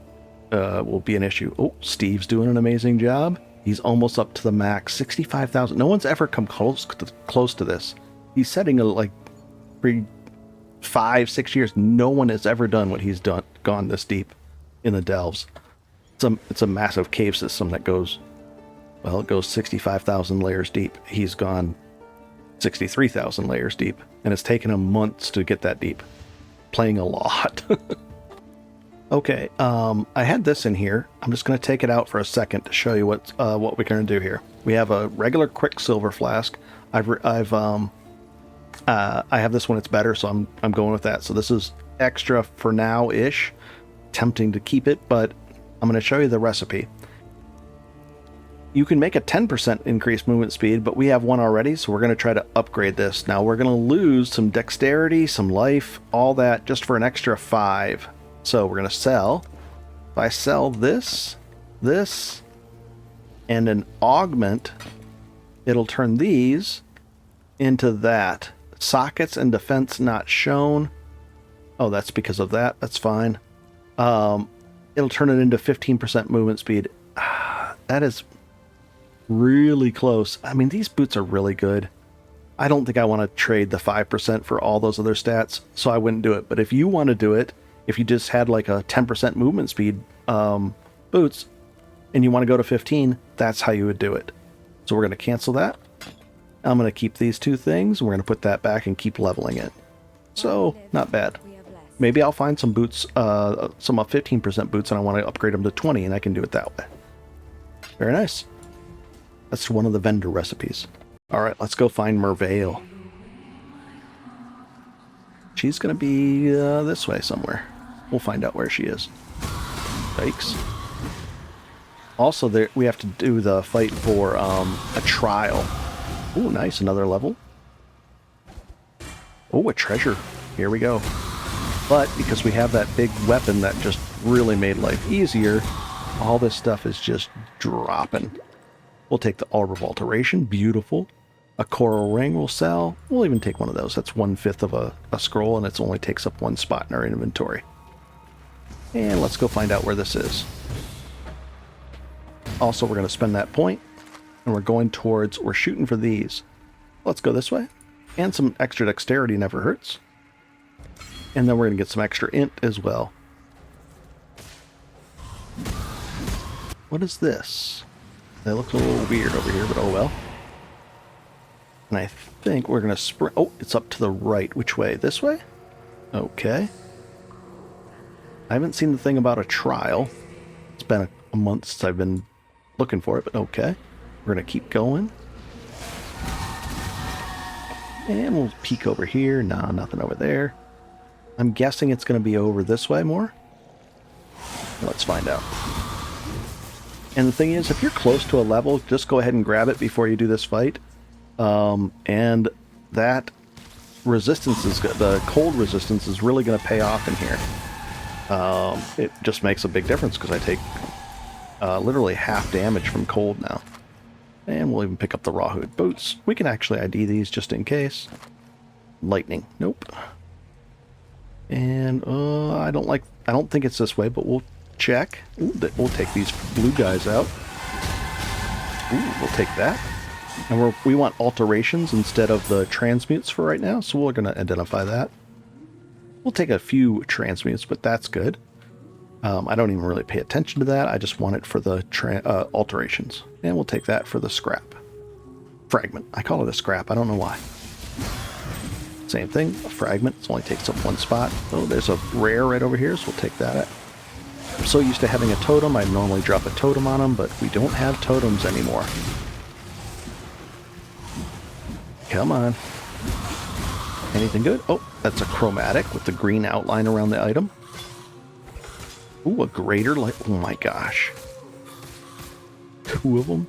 will be an issue. Oh, Steve's doing an amazing job. He's almost up to the max, 65,000. No one's ever come close to this. He's setting for 5-6 years. No one has ever done what he's gone this deep in the delves. It's a massive cave system that goes... Well, it goes 65,000 layers deep. He's gone 63,000 layers deep, and it's taken him months to get that deep. Playing a lot. Okay, I had this in here. I'm just going to take it out for a second to show you what we're going to do here. We have a regular Quicksilver flask. I have this one. It's better, so I'm going with that. So this is extra for now-ish. Tempting to keep it, but I'm going to show you the recipe. You can make a 10% increased movement speed, but we have one already, so we're going to try to upgrade this. Now we're going to lose some dexterity, some life, all that, just for an extra 5. So we're going to sell. If I sell this, and an augment, it'll turn these into that. Sockets and defense not shown. Oh, that's because of that. That's fine. It'll turn it into 15% movement speed. That is... really close. I mean, these boots are really good. I don't think I want to trade the 5% for all those other stats, so I wouldn't do it. But if you want to do it, if you just had like a 10% movement speed boots, and you want to go to 15, that's how you would do it. So we're going to cancel that. I'm going to keep these 2 things, and we're going to put that back and keep leveling it. So, not bad. Maybe I'll find some boots, some 15% boots, and I want to upgrade them to 20, and I can do it that way. Very nice. That's one of the vendor recipes. Alright, let's go find Merveil. She's going to be this way somewhere. We'll find out where she is. Yikes. Also, we have to do the fight for a trial. Ooh, nice. Another level. Oh, a treasure. Here we go. But because we have that big weapon that just really made life easier, all this stuff is just dropping. We'll take the Orb of Alteration, beautiful. A Coral Ring will sell. We'll even take one of those. That's 1/5 of a scroll, and it only takes up one spot in our inventory. And let's go find out where this is. Also, we're going to spend that point, and we're shooting for these. Let's go this way. And some extra dexterity never hurts. And then we're going to get some extra int as well. What is this? That looks a little weird over here, but oh well. And I think we're going to sprint. Oh, it's up to the right. Which way? This way? Okay. I haven't seen the thing about a trial. It's been a month since I've been looking for it, but okay. We're going to keep going. And we'll peek over here. Nah, nothing over there. I'm guessing it's going to be over this way more. Let's find out. And the thing is, if you're close to a level, just go ahead and grab it before you do this fight. And that resistance is the cold resistance is really going to pay off in here. It just makes a big difference because I take literally half damage from cold now. And we'll even pick up the Rawhood boots. We can actually ID these just in case. Lightning. Nope. And I don't think it's this way, but we'll check. Ooh, we'll take these blue guys out. Ooh, we'll take that. And we want alterations instead of the transmutes for right now, so we're going to identify that. We'll take a few transmutes, but that's good. I don't even really pay attention to that. I just want it for the alterations. And we'll take that for the scrap. Fragment. I call it a scrap. I don't know why. Same thing. A fragment. It only takes up one spot. Oh, there's a rare right over here, so we'll take that. I'm so used to having a totem, I normally drop a totem on them, but we don't have totems anymore. Come on. Anything good? Oh, that's a chromatic with the green outline around the item. Ooh, a greater light. Oh my gosh. 2 of them.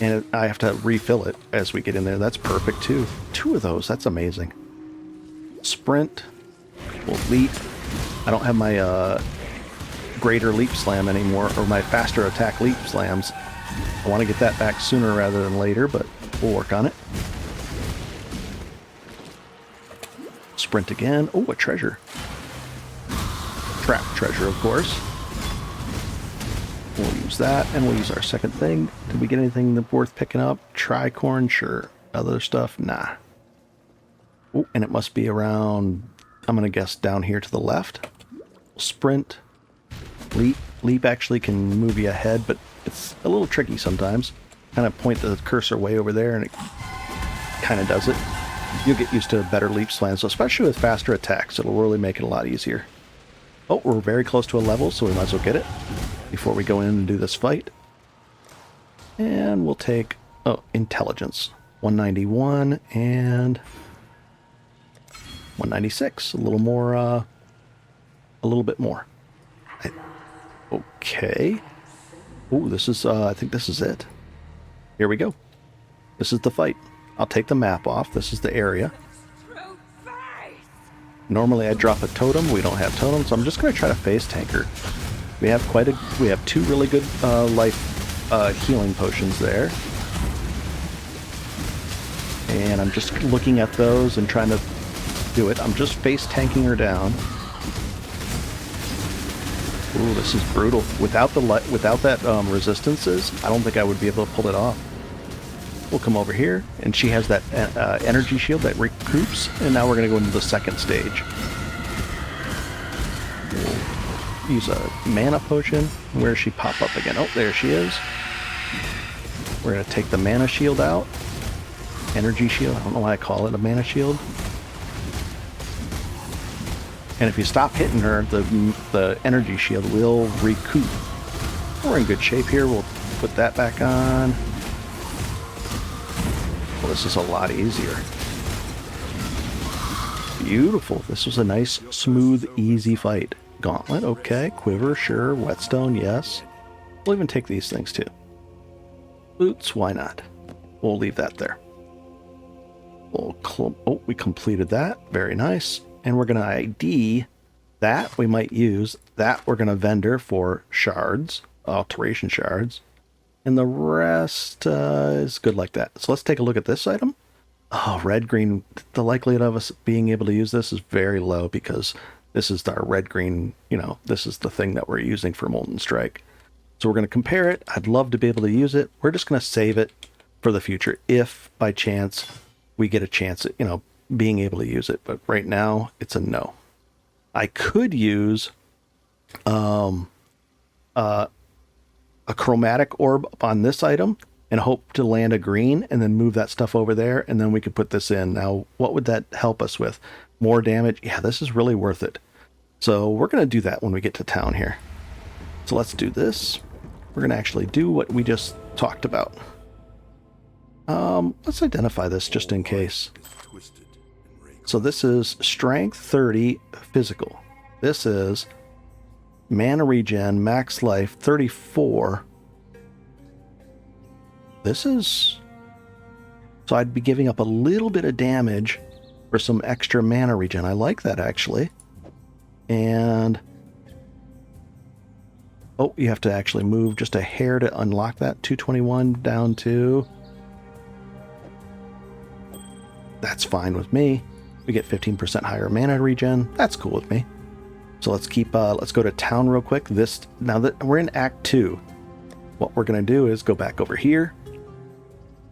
And I have to refill it as we get in there. That's perfect too. 2 of those. That's amazing. Sprint. We'll leap. I don't have my greater leap slam anymore, or my faster attack leap slams. I want to get that back sooner rather than later, but we'll work on it. Sprint again. Oh, a treasure. Trap treasure, of course. We'll use that, and we'll use our second thing. Did we get anything worth picking up? Tricorn, sure. Other stuff, nah. Oh, and it must be around, I'm going to guess down here to the left. Sprint. Leap. Leap actually can move you ahead, but it's a little tricky sometimes. Kind of point the cursor way over there, and it kind of does it. You'll get used to better leap slams, especially with faster attacks. It'll really make it a lot easier. Oh, we're very close to a level, so we might as well get it before we go in and do this fight. And we'll take, intelligence. 191 and 196. A little more, a little bit more. Okay. Oh, this is, I think this is it. Here we go. This is the fight. I'll take the map off. This is the area. Normally I drop a totem. We don't have totems, so I'm just going to try to face tank her. We have 2 really good life healing potions there. And I'm just looking at those and trying to do it. I'm just face tanking her down. Ooh, this is brutal. Without that resistances, I don't think I would be able to pull it off. We'll come over here, and she has that energy shield that recoups, and now we're going to go into the second stage. We'll use a mana potion. Where does she pop up again? Oh, there she is. We're going to take the mana shield out. Energy shield. I don't know why I call it a mana shield. And if you stop hitting her, the energy shield will recoup. We're in good shape here. We'll put that back on. Well, this is a lot easier. Beautiful. This was a nice, smooth, easy fight. Gauntlet, okay. Quiver, sure. Whetstone, yes. We'll even take these things too. Boots, why not? We'll leave that there. We completed that. Very nice. and we're going to ID that. We might use that. We're going to vendor for shards, alteration shards, and the rest is good like that. So let's take a look at this item. Oh, red green. The likelihood of us being able to use this is very low because this is our red green. You know, this is the thing that we're using for Molten Strike. So we're going to compare it. I'd love to be able to use it. We're just going to save it for the future if by chance we get a chance at, you know, being able to use it. But right now it's a no. I could use a chromatic orb on this item and hope to land a green and then move that stuff over there, and then we could put this in. Now, what would that help us with? More damage? Yeah, this is really worth it. So we're going to do that when we get to town here. So let's do this. We're going to actually do what we just talked about. Let's identify this just in case. So this is strength 30 physical. This is mana regen, max life 34. This is... So I'd be giving up a little bit of damage for some extra mana regen. I like that, actually. And... oh, you have to actually move just a hair to unlock that. 221 down to... that's fine with me. We get 15% higher mana regen. That's cool with me. So let's keep, let's go to town real quick. Now that we're in Act 2, what we're going to do is go back over here.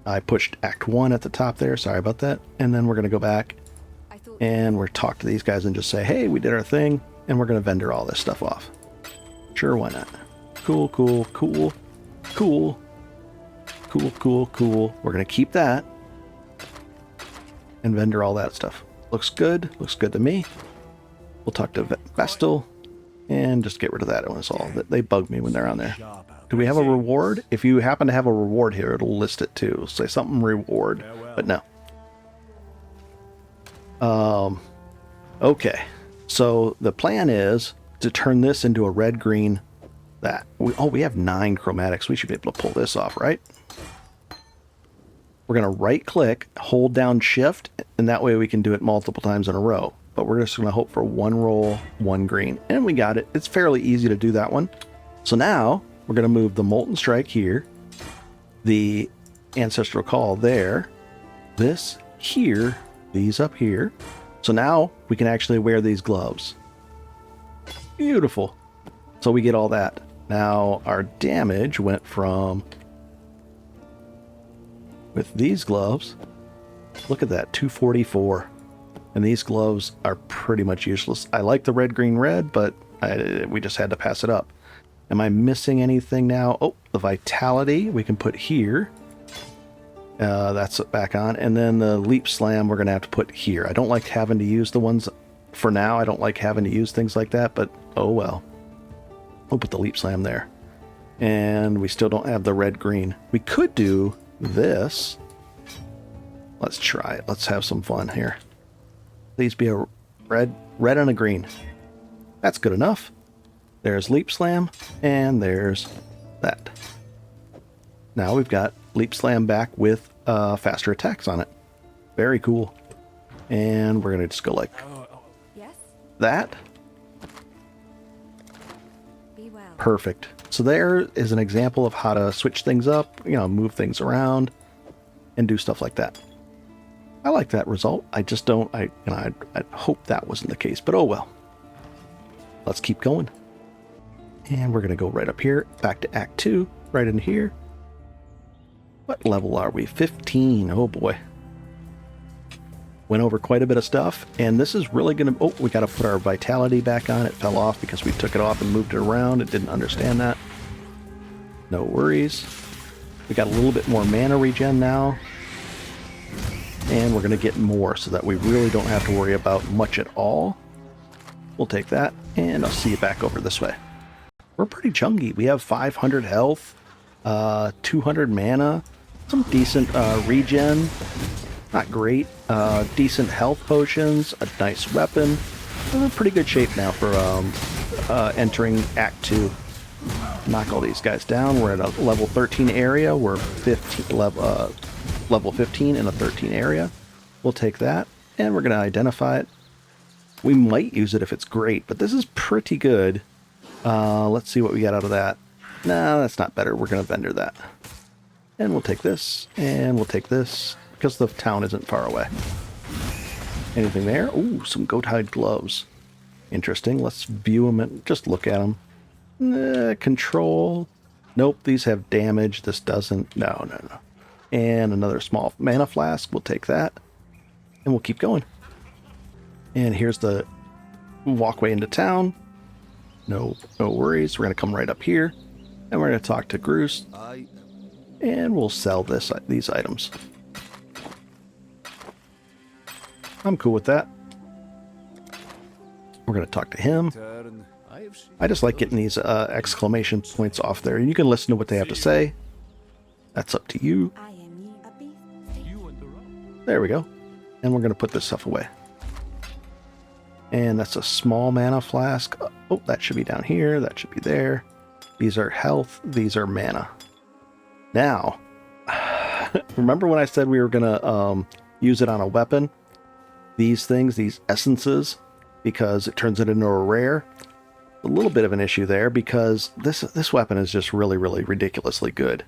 I pushed Act 1 at the top there. Sorry about that. And then we're going to go back and we're talk to these guys and just say, hey, we did our thing. And we're going to vendor all this stuff off. Sure, why not? Cool, cool, cool, cool, cool, cool, cool. We're going to keep that and vendor all that stuff. Looks good to me. We'll talk to Vestal and just get rid of that. It was all that they bug me when they're on there. Do we have a reward? If you happen to have a reward here, it'll list it too. Say something reward, but no. Okay. So the plan is to turn this into a red-green that. We have 9 chromatics. We should be able to pull this off, right? We're going to right-click, hold down Shift, and that way we can do it multiple times in a row. But we're just going to hope for 1 roll, 1 green. And we got it. It's fairly easy to do that one. So now we're going to move the Molten Strike here, the Ancestral Call there, this here, these up here. So now we can actually wear these gloves. Beautiful. So we get all that. Now our damage went from, with these gloves, look at that, 244. And these gloves are pretty much useless. I like the red, green, red, but we just had to pass it up. Am I missing anything now? Oh, the Vitality we can put here. That's back on. And then the Leap Slam we're going to have to put here. I don't like having to use the ones for now. I don't like having to use things like that, but oh well. We'll put the Leap Slam there. And we still don't have the red, green. We could do this. Let's try it. Let's have some fun here. Please be a red and a green. That's good enough. There's Leap Slam, and there's that. Now we've got Leap Slam back with faster attacks on it. Very cool. And we're going to just go like Yes? that. Be well. Perfect. So there is an example of how to switch things up, you know, move things around, and do stuff like that. I like that result. I just don't, I hope that wasn't the case, but oh well. Let's keep going. And we're going to go right up here, back to Act 2, right in here. What level are we? 15. Oh boy. Went over quite a bit of stuff, and this is really going to, oh, we got to put our Vitality back on. It fell off because we took it off and moved it around. It didn't understand that. No worries. We got a little bit more mana regen now. And we're going to get more so that we really don't have to worry about much at all. We'll take that, and I'll see you back over this way. We're pretty chunky. We have 500 health, 200 mana, some decent regen, not great, decent health potions, a nice weapon. We're in pretty good shape now for entering Act 2. Knock all these guys down. We're at a level 13 area. We're 15 level 15 in a 13 area. We'll take that, and we're going to identify it. We might use it if it's great, but this is pretty good. Let's see what we get out of that. No, that's not better. We're going to vendor that. And we'll take this, and we'll take this, because the town isn't far away. Anything there? Ooh, some goat hide gloves. Interesting. Let's view them and just look at them. Control. Nope, these have damage. This doesn't. No. And another small mana flask. We'll take that. And we'll keep going. And here's the walkway into town. No worries. We're going to come right up here. And we're going to talk to Groose. And we'll sell these items. I'm cool with that. We're going to talk to him. I just like getting these exclamation points off there. You can listen to what they have to say. That's up to you. There we go. And we're going to put this stuff away. And that's a small mana flask. Oh, that should be down here. That should be there. These are health. These are mana. Now, remember when I said we were going to use it on a weapon? These things, these essences, because it turns it into a rare. A little bit of an issue there because this weapon is just really, really ridiculously good.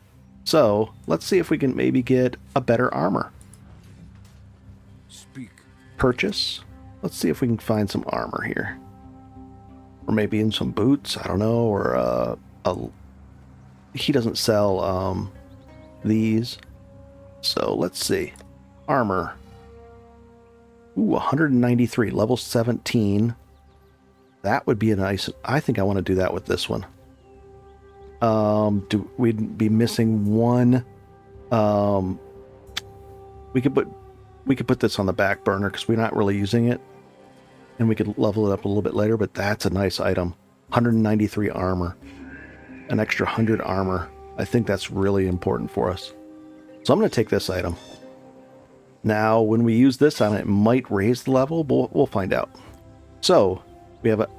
So let's see if we can maybe get a better armor. Speak. Purchase. Let's see if we can find some armor here. Or maybe in some boots, I don't know, or he doesn't sell these. So let's see. Armor. Ooh, 193, level 17. That would be a nice... I think I want to do that with this one. We'd be missing one. We could put this on the back burner because we're not really using it. And we could level it up a little bit later, but that's a nice item. 193 armor. An extra 100 armor. I think that's really important for us. So I'm going to take this item. Now, when we use this on it, it might raise the level, but we'll find out. So,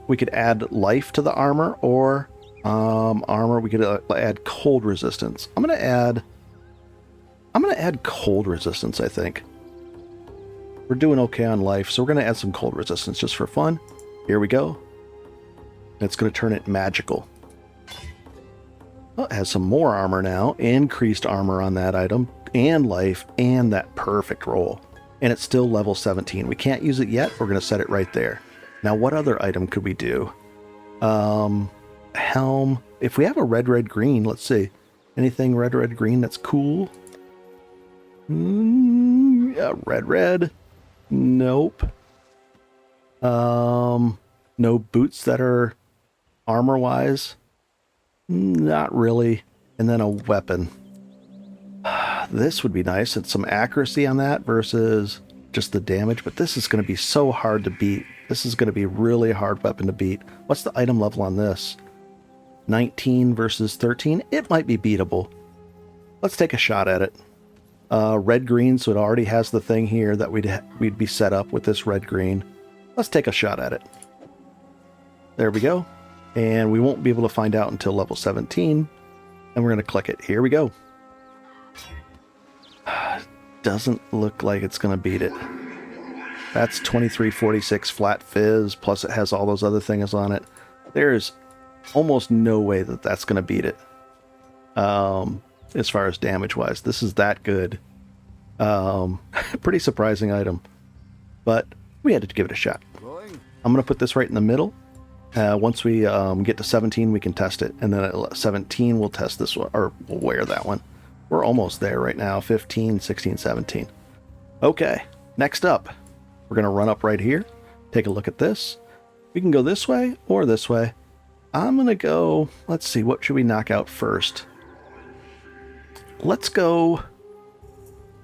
we could add life to the armor, or armor. We could add cold resistance. I'm gonna add cold resistance. I think we're doing okay on life, so we're gonna add some cold resistance just for fun. Here we go. It's gonna turn it magical. Well, it has some more armor now, increased armor on that item, and life, and that perfect roll. And it's still level 17. We can't use it yet. We're going to set it right there. Now, what other item could we do? Helm. If we have a red, green, let's see. Anything red, green that's cool? Yeah, red. Nope. No boots that are armor-wise. Not really. And then a weapon. This would be nice. It's some accuracy on that versus just the damage. But this is going to be so hard to beat. This is going to be a really hard weapon to beat. What's the item level on this? 19 versus 13. It might be beatable. Let's take a shot at it. Red-green, so it already has the thing here that we'd be set up with this red-green. Let's take a shot at it. There we go. And we won't be able to find out until level 17. And we're going to click it. Here we go. Doesn't look like it's going to beat it. That's 2346 flat fizz, plus it has all those other things on it. There's almost no way that that's going to beat it. As far as damage-wise. This is that good. Pretty surprising item. But we had to give it a shot. I'm going to put this right in the middle. Once we get to 17, we can test it. And then at 17, we'll test this one, or we'll wear that one. We're almost there right now. 15, 16, 17. Okay, next up. We're going to run up right here. Take a look at this. We can go this way or this way. I'm going to go... Let's see, what should we knock out first? Let's go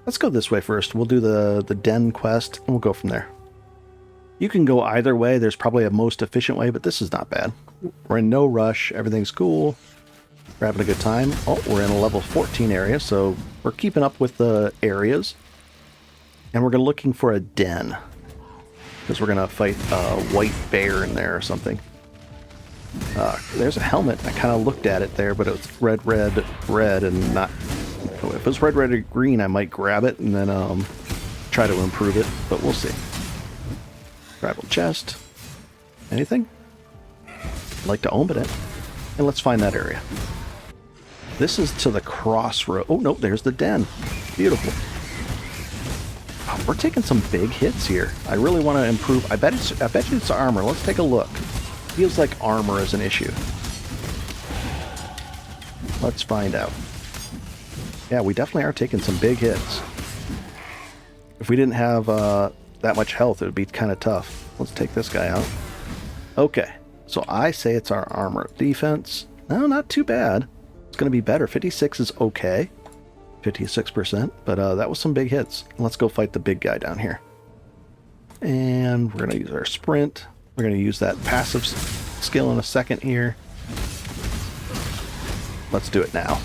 this way first. We'll do the den quest, and we'll go from there. You can go either way. There's probably a most efficient way, but this is not bad. We're in no rush. Everything's cool. We're having a good time. Oh, we're in a level 14 area, so we're keeping up with the areas. And we're looking for a den. Because we're going to fight a white bear in there or something. There's a helmet. I kind of looked at it there, but it was red, and not... If it was red, or green, I might grab it and then try to improve it, but we'll see. Tribal chest. Anything? I'd like to open it. And let's find that area. This is to the crossroad. Oh, no, there's the den. Beautiful. Oh, we're taking some big hits here. I really want to improve. I bet you it's armor. Let's take a look. Feels like armor is an issue. Let's find out. Yeah, we definitely are taking some big hits. If we didn't have that much health, it would be kind of tough. Let's take this guy out. Okay, so I say it's our armor. Defense, no, not too bad. It's going to be better. 56 is okay. 56%, but that was some big hits. Let's go fight the big guy down here. And we're going to use our sprint. We're going to use that passive skill in a second here. Let's do it now.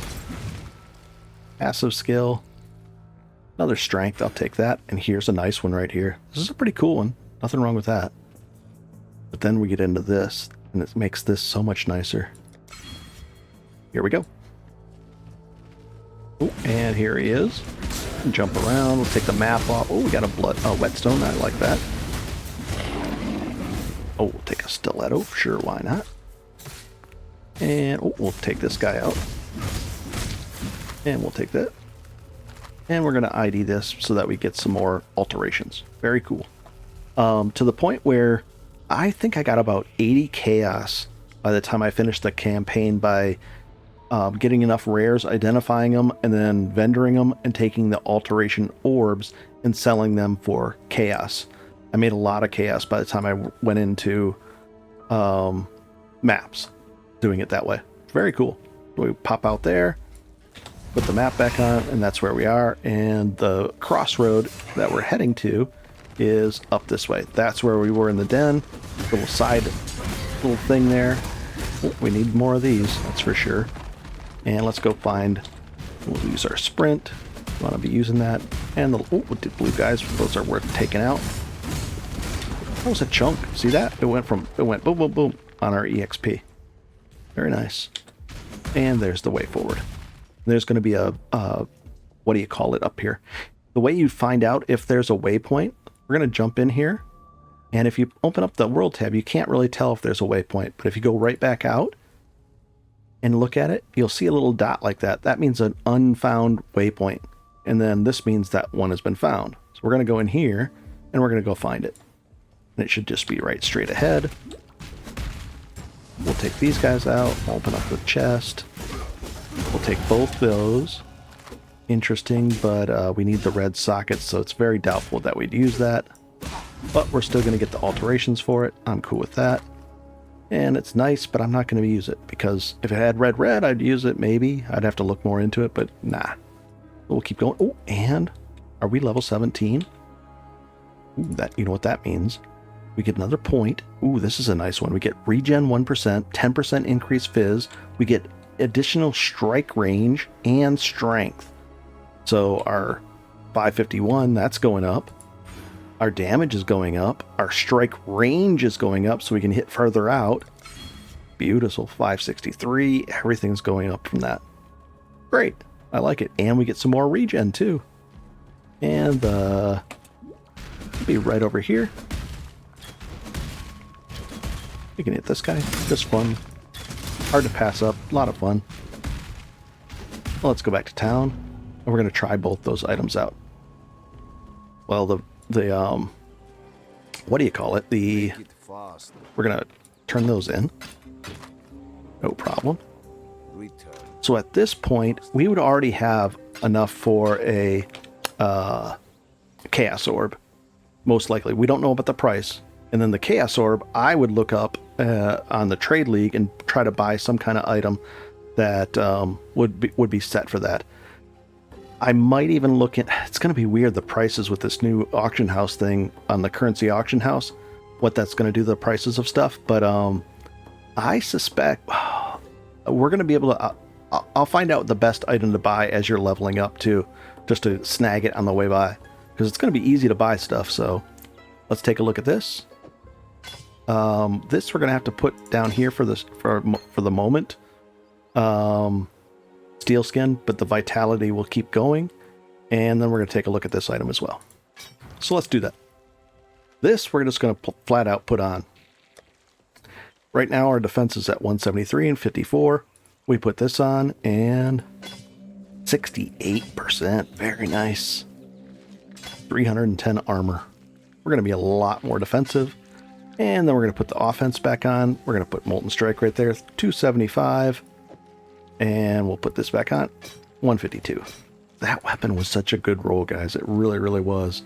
Passive skill. Another strength, I'll take that. And here's a nice one right here. This is a pretty cool one. Nothing wrong with that. But then we get into this, and it makes this so much nicer. Here we go. Oh, and here he is. Jump around. We'll take the map off. Oh, we got a whetstone. I like that. Oh, we'll take a stiletto. Sure, why not? And oh, we'll take this guy out. And we'll take that. And we're going to ID this so that we get some more alterations. Very cool. To the point where I think I got about 80 chaos by the time I finished the campaign by getting enough rares, identifying them, and then vendoring them and taking the alteration orbs and selling them for chaos. I made a lot of chaos by the time I went into maps, doing it that way. Very cool. We pop out there, put the map back on, and that's where we are. And the crossroad that we're heading to is up this way. That's where we were in the den. Little side little thing there. Oh, we need more of these, that's for sure. And let's go find, we'll use our sprint. Want to be using that. And the blue guys, those are worth taking out. That was a chunk. See that? It went boom, boom, boom on our EXP. Very nice. And there's the way forward. There's going to be a, what do you call it up here? The way you find out if there's a waypoint, we're going to jump in here. And if you open up the world tab, you can't really tell if there's a waypoint. But if you go right back out and look at it, you'll see a little dot like that. That means an unfound waypoint. And then this means that one has been found. So we're going to go in here and we're going to go find it. And it should just be right straight ahead. We'll take these guys out, open up the chest. We'll take both those. Interesting, but we need the red sockets, so it's very doubtful that we'd use that. But we're still going to get the alterations for it. I'm cool with that. And it's nice, but I'm not going to use it, because if it had red, I'd use it maybe. I'd have to look more into it, but nah. We'll keep going. Oh, and are we level 17? Ooh, that, you know what that means. We get another point. Ooh, this is a nice one. We get regen 1%, 10% increased fizz. We get additional strike range and strength. So our 551, that's going up. Our damage is going up. Our strike range is going up so we can hit further out. Beautiful. 563. Everything's going up from that. Great. I like it. And we get some more regen too. And be right over here. We can hit this guy. Just fun. Hard to pass up. A lot of fun. Well, let's go back to town. And we're going to try both those items out. Well, the what do you call it? We're going to turn those in. No problem. So at this point, we would already have enough for a Chaos Orb. Most likely. We don't know about the price. And then the Chaos Orb, I would look up on the Trade League and try to buy some kind of item that would be set for that. I might even look at, it's going to be weird, the prices with this new auction house thing on the currency auction house, what that's going to do to the prices of stuff. But I suspect we're going to be able to, I'll find out the best item to buy as you're leveling up too, just to snag it on the way by, because it's going to be easy to buy stuff. So let's take a look at this. This we're going to have to put down here for this for the moment. Steel skin, but the vitality will keep going. And then we're going to take a look at this item as well. So let's do that. This we're just going to flat out put on. Right now our defense is at 173 and 54. We put this on and 68%. Very nice. 310 armor. We're going to be a lot more defensive. And then we're going to put the offense back on. We're going to put Molten Strike right there. 275. And we'll put this back on. 152. That weapon was such a good roll, guys. It really, really was.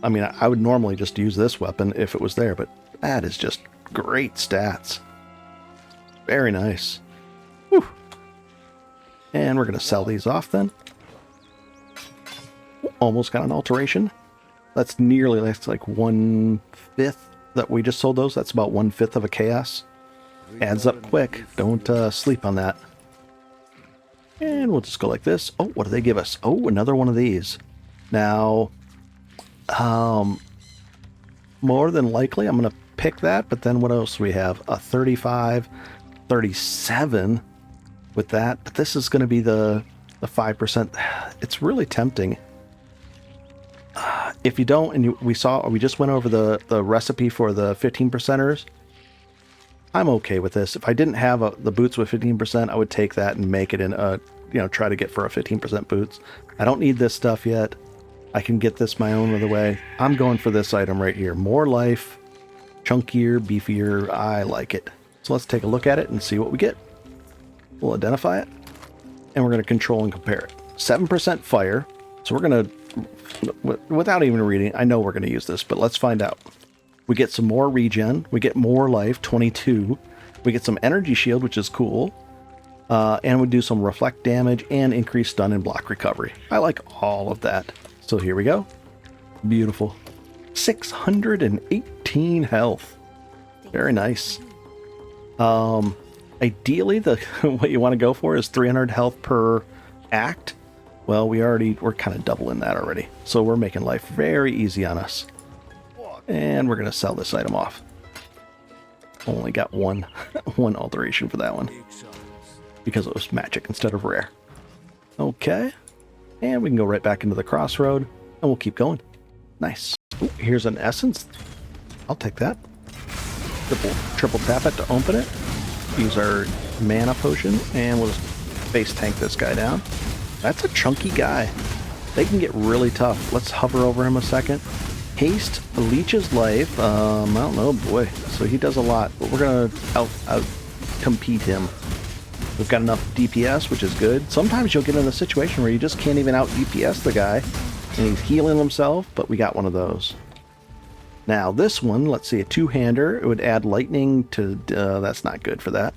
I mean, I would normally just use this weapon if it was there, but that is just great stats. Very nice. Whew. And we're going to sell these off then. Almost got an alteration. That's like 1/5 that we just sold those. That's about 1/5 of a chaos. Adds up quick. Don't sleep on that. And we'll just go like this. Oh, what do they give us? Oh, another one of these. Now, more than likely, I'm going to pick that. But then what else do we have? A 35, 37 with that. But this is going to be the 5%. It's really tempting. If you don't, and we just went over the recipe for the 15%ers. I'm okay with this. If I didn't have the boots with 15%, I would take that and make it in try to get for a 15% boots. I don't need this stuff yet. I can get this my own other way. I'm going for this item right here. More life, chunkier, beefier. I like it. So let's take a look at it and see what we get. We'll identify it, and we're going to control and compare it. 7% fire. So we're going to, without even reading, I know we're going to use this, but let's find out. We get some more regen. We get more life, 22. We get some energy shield, which is cool. And we do some reflect damage and increase stun and block recovery. I like all of that. So here we go. Beautiful. 618 health. Very nice. Ideally, what you want to go for is 300 health per act. Well, we're kind of doubling that already. So we're making life very easy on us. And we're going to sell this item off. Only got one alteration for that one. Because it was magic instead of rare. Okay. And we can go right back into the crossroad. And we'll keep going. Nice. Ooh, here's an essence. I'll take that. Triple tap it to open it. Use our mana potion. And we'll just base tank this guy down. That's a chunky guy. They can get really tough. Let's hover over him a second. Haste leeches life. I don't know, boy. So he does a lot, but we're gonna out compete him. We've got enough DPS, which is good. Sometimes you'll get in a situation where you just can't even out DPS the guy, and he's healing himself. But we got one of those. Now this one, let's see, a two-hander. It would add lightning to. That's not good for that.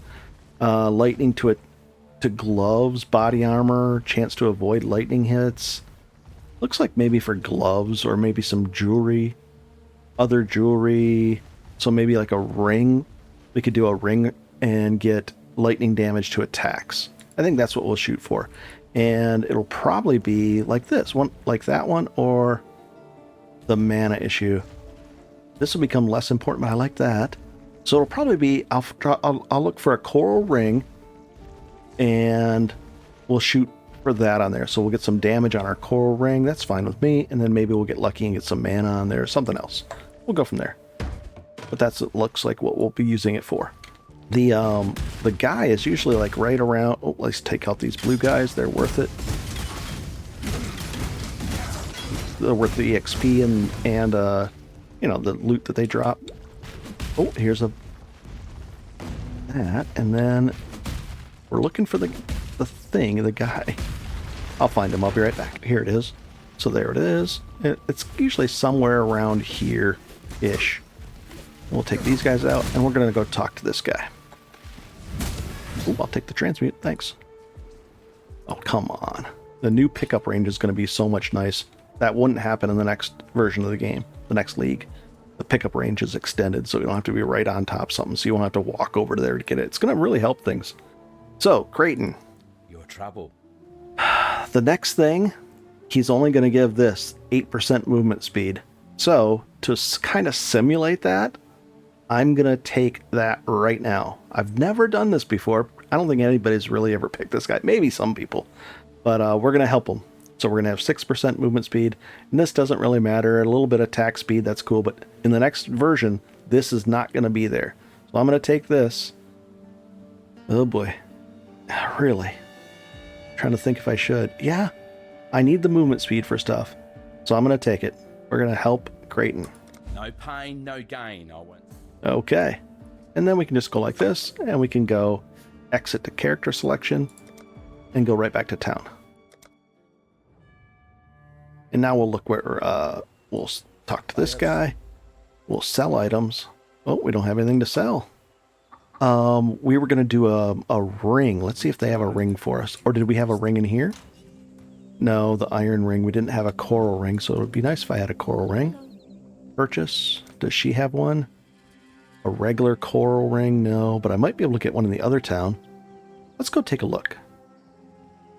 Lightning to it. To gloves, body armor, chance to avoid lightning hits. Looks like maybe for gloves or maybe some jewelry, other jewelry. So maybe like a ring. We could do a ring and get lightning damage to attacks. I think that's what we'll shoot for. And it'll probably be like this one, like that one, or the mana issue. This will become less important, but I like that. So it'll probably be, I'll look for a coral ring. And we'll shoot for that on there. So we'll get some damage on our coral ring. That's fine with me. And then maybe we'll get lucky and get some mana on there or something else. We'll go from there. But that's it looks like what we'll be using it for. The guy is usually like right around. Oh, let's take out these blue guys. They're worth it. They're worth the EXP and the loot that they drop. Oh, here's that. And then we're looking for the guy. I'll find him. I'll be right back. Here it is. So there it is. It's usually somewhere around here-ish. We'll take these guys out, and we're going to go talk to this guy. Ooh, I'll take the transmute. Thanks. Oh, come on. The new pickup range is going to be so much nice. That wouldn't happen in the next version of the game, the next league. The pickup range is extended, so you don't have to be right on top of something, so you won't have to walk over to there to get it. It's going to really help things. So, Creighton. Your trouble. The next thing, he's only going to give this 8% movement speed. So, to kind of simulate that, I'm going to take that right now. I've never done this before. I don't think anybody's really ever picked this guy. Maybe some people. But we're going to help him. So we're going to have 6% movement speed. And this doesn't really matter. A little bit of attack speed, that's cool. But in the next version, this is not going to be there. So I'm going to take this. Oh boy. Really? Trying to think if I should. Yeah, I need the movement speed for stuff. So I'm going to take it. We're going to help Creighton. No pain, no gain, I went. Okay. And then we can just go like this, and we can go exit to character selection and go right back to town. And now we'll look where we'll talk to this guy. We'll sell items. Oh, we don't have anything to sell. We were going to do a ring. Let's see if they have a ring for us. Or did we have a ring in here? No, the iron ring. We didn't have a coral ring, so it would be nice if I had a coral ring. Purchase. Does she have one? A regular coral ring? No, but I might be able to get one in the other town. Let's go take a look.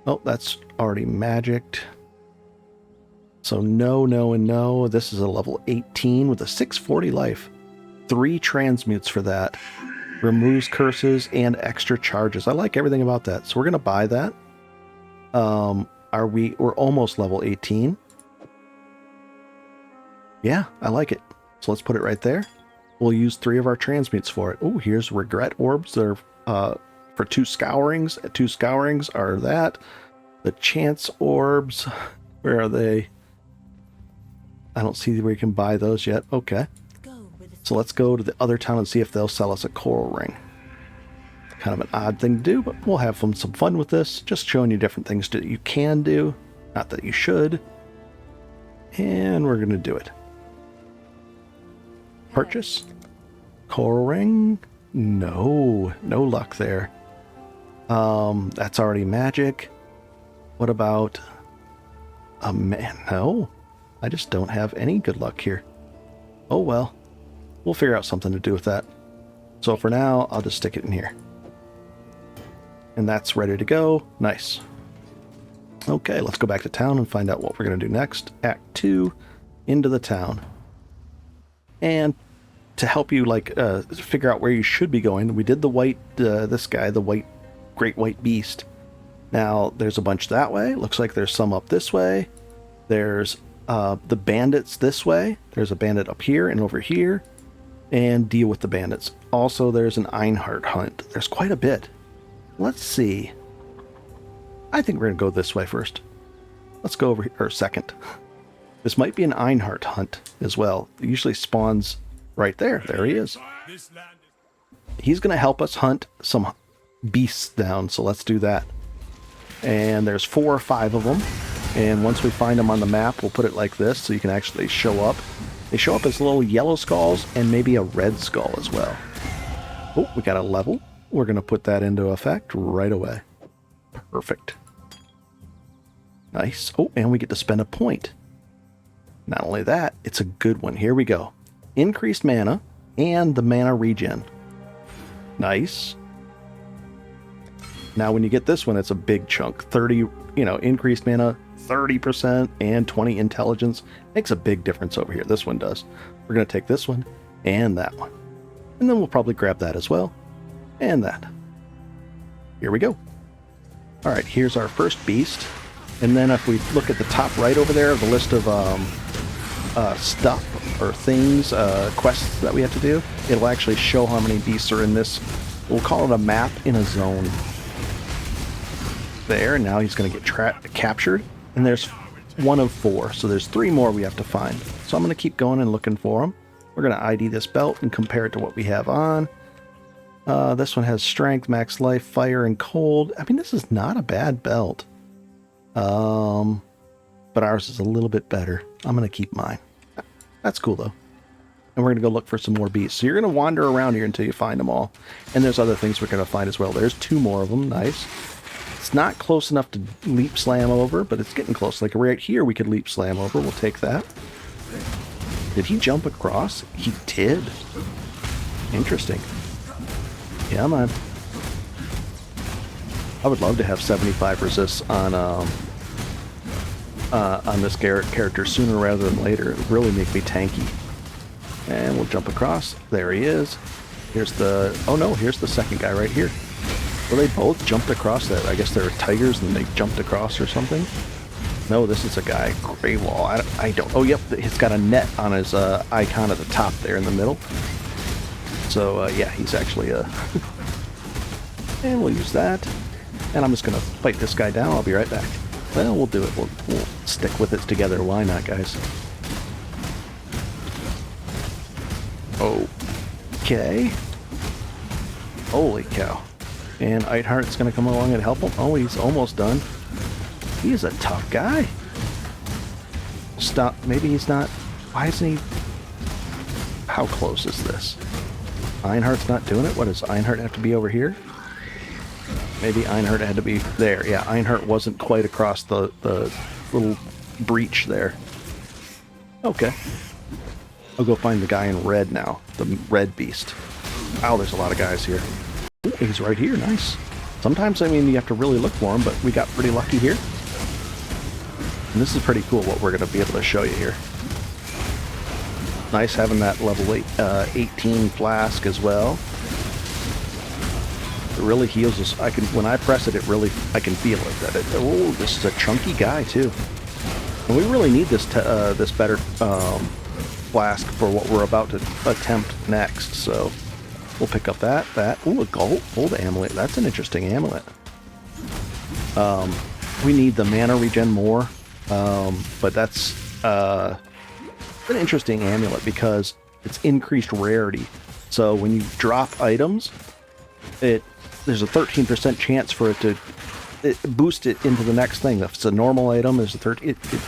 Oh, that's already magicked. So no, no, and no. This is a level 18 with a 640 life. 3 transmutes for that. Removes curses and extra charges. I like everything about that. So we're going to buy that. We're almost level 18. Yeah, I like it. So let's put it right there. We'll use 3 of our transmutes for it. Oh, here's regret orbs. They're for 2 scourings. 2 scourings are that. The chance orbs. Where are they? I don't see where you can buy those yet. Okay. So let's go to the other town and see if they'll sell us a coral ring. Kind of an odd thing to do, but we'll have some fun with this. Just showing you different things that you can do. Not that you should. And we're going to do it. Purchase. Coral ring. No luck there. That's already magic. What about a man? No, I just don't have any good luck here. Oh well, we'll figure out something to do with that. So for now, I'll just stick it in here. And that's ready to go. Nice. Okay, let's go back to town and find out what we're going to do next. Act 2, into the town. And to help you figure out where you should be going, we did the white, this guy, the great white beast. Now, there's a bunch that way. Looks like there's some up this way. There's the bandits this way. There's a bandit up here and over here. And deal with the bandits. Also, there's an Einhart hunt. There's quite a bit. Let's see. I think we're going to go this way first. Let's go over here, or second. This might be an Einhart hunt as well. It usually spawns right there. There he is. He's going to help us hunt some beasts down, so let's do that. And there's 4 or 5 of them. And once we find them on the map, we'll put it like this so you can actually show up. They show up as little yellow skulls and maybe a red skull as well. Oh, we got a level. We're going to put that into effect right away. Perfect. Nice. Oh, and we get to spend a point. Not only that, it's a good one. Here we go. Increased mana and the mana regen. Nice. Now when you get this one, it's a big chunk. 30, increased mana, 30% and 20 intelligence. Makes a big difference over here. This one does. We're going to take this one and that one. And then we'll probably grab that as well. And that. Here we go. All right, here's our first beast. And then if we look at the top right over there, the list of stuff or things, quests that we have to do, it'll actually show how many beasts are in this. We'll call it a map in a zone. There, now he's going to get captured. And there's 1 of 4, so there's 3 more we have to find. So I'm going to keep going and looking for them. We're going to ID this belt and compare it to what we have on. This one has strength, max life, fire, and cold. I mean, this is not a bad belt. But ours is a little bit better. I'm going to keep mine. That's cool, though. And we're going to go look for some more beasts. So you're going to wander around here until you find them all. And there's other things we're going to find as well. There's 2 more of them. Nice. It's not close enough to leap slam over, but it's getting close. Like right here, we could leap slam over. We'll take that. Did he jump across? He did. Interesting. Yeah, man. I would love to have 75 resists on this character sooner rather than later. It would really make me tanky. And we'll jump across. There he is. Here's the... Oh no, here's the second guy right here. Well, they both jumped across that. I guess they were tigers and they jumped across or something. No, this is a guy. Grey Wall. I don't... Oh, yep. He's got a net on his icon at the top there in the middle. So, yeah, he's actually a... and we'll use that. And I'm just going to fight this guy down. I'll be right back. Well, we'll do it. We'll stick with it together. Why not, guys? Okay. Holy cow. And Eidhart's going to come along and help him. Oh, he's almost done. He is a tough guy. Stop. Maybe he's not... Why isn't he... How close is this? Einhardt's not doing it? What, does Einhardt have to be over here? Maybe Einhardt had to be there. Yeah, Einhardt wasn't quite across the little breach there. Okay. I'll go find the guy in red now. The red beast. Wow, there's a lot of guys here. Ooh, he's right here. Nice. Sometimes, I mean, you have to really look for him, but we got pretty lucky here. And this is pretty cool what we're going to be able to show you here. Nice having that level 18 flask as well. It really heals us. I can, when I press it, I can feel it. Oh, this is a chunky guy too. And we really need this this better flask for what we're about to attempt next. So we'll pick up that. Ooh, a gold amulet. That's an interesting amulet. We need the mana regen more, but that's an interesting amulet because it's increased rarity. So when you drop items, there's a 13% chance for it to boost it into the next thing. If it's a normal item, it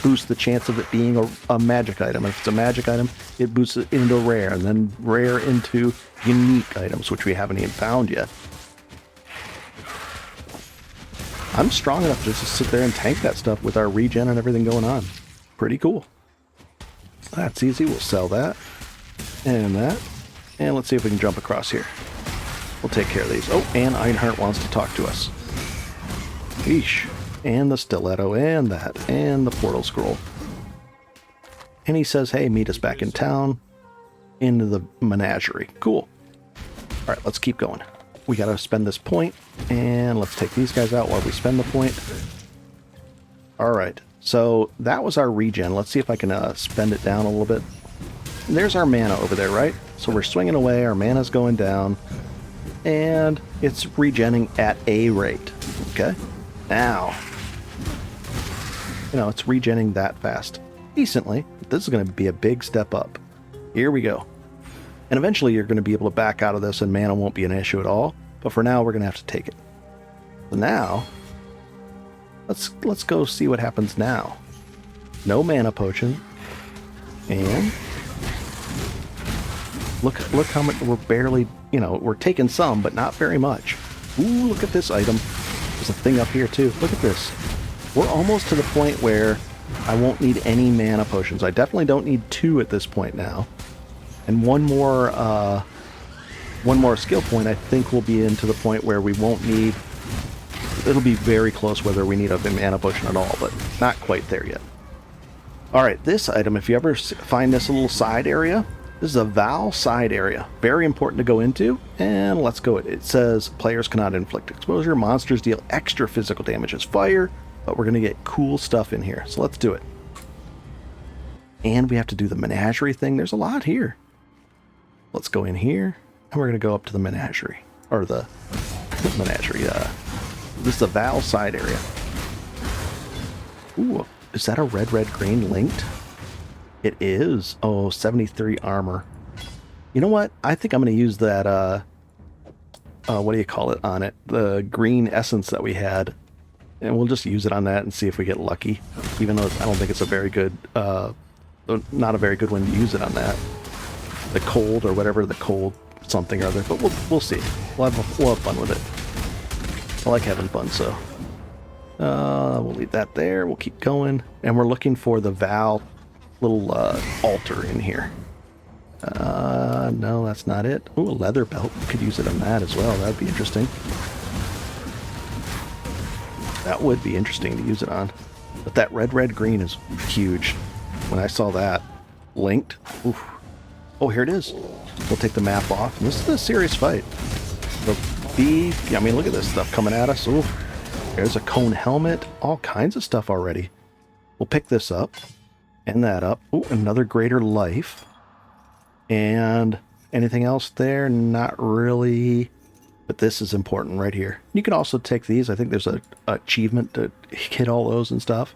boosts the chance of it being a magic item. If it's a magic item, it boosts it into rare, and then rare into unique items, which we haven't even found yet. I'm strong enough to just sit there and tank that stuff with our regen and everything going on. Pretty cool. That's easy. We'll sell that. And that. And let's see if we can jump across here. We'll take care of these. Oh, and Einhardt wants to talk to us. Eesh. And the stiletto, and that, and the portal scroll. And he says, hey, meet us back in town. Into the menagerie. Cool. Alright, let's keep going. We gotta spend this point, and let's take these guys out while we spend the point. Alright, so that was our regen. Let's see if I can spend it down a little bit. And there's our mana over there, right? So we're swinging away, our mana's going down, and it's regenning at a rate. Okay? Now, it's regenning that fast. Decently. This is going to be a big step up. Here we go. And eventually you're going to be able to back out of this and mana won't be an issue at all. But for now, we're going to have to take it. So now, let's go see what happens now. No mana potion. And look how much we're barely, we're taking some, but not very much. Ooh, look at this item. There's a thing up here too. Look at this. We're almost to the point where I won't need any mana potions. I definitely don't need 2 at this point now. And one more skill point, I think we'll be into the point where we won't need... It'll be very close whether we need a mana potion at all, but not quite there yet. Alright, this item, if you ever find this little side area, this is a Val side area. Very important to go into, and let's go. It says, players cannot inflict exposure, monsters deal extra physical damage as fire, but we're going to get cool stuff in here, so let's do it. And we have to do the menagerie thing. There's a lot here. Let's go in here, and we're going to go up to the menagerie. Or the menagerie. This is the Val side area. Ooh, is that a red-green linked? It is. Oh, 73 armor. You know what? I think I'm going to use that, what do you call it on it? The green essence that we had. And we'll just use it on that and see if we get lucky. Even though I don't think it's a very good, not a very good one to use it on that. The cold or whatever, the cold something or other. But we'll see. We'll have fun with it. I like having fun, so. We'll leave that there. We'll keep going. And we're looking for the Val little altar in here. No, that's not it. Ooh, a leather belt. We could use it on that as well. That'd be interesting. That would be interesting to use it on. But that red-green is huge. When I saw that linked, oof. Oh, here it is. We'll take the map off. This is a serious fight. I mean, look at this stuff coming at us. Ooh, there's a cone helmet. All kinds of stuff already. We'll pick this up. And that up. Ooh, another greater life. And Anything else there? Not really. But this is important right here. You can also take these. I think there's a achievement to hit all those and stuff.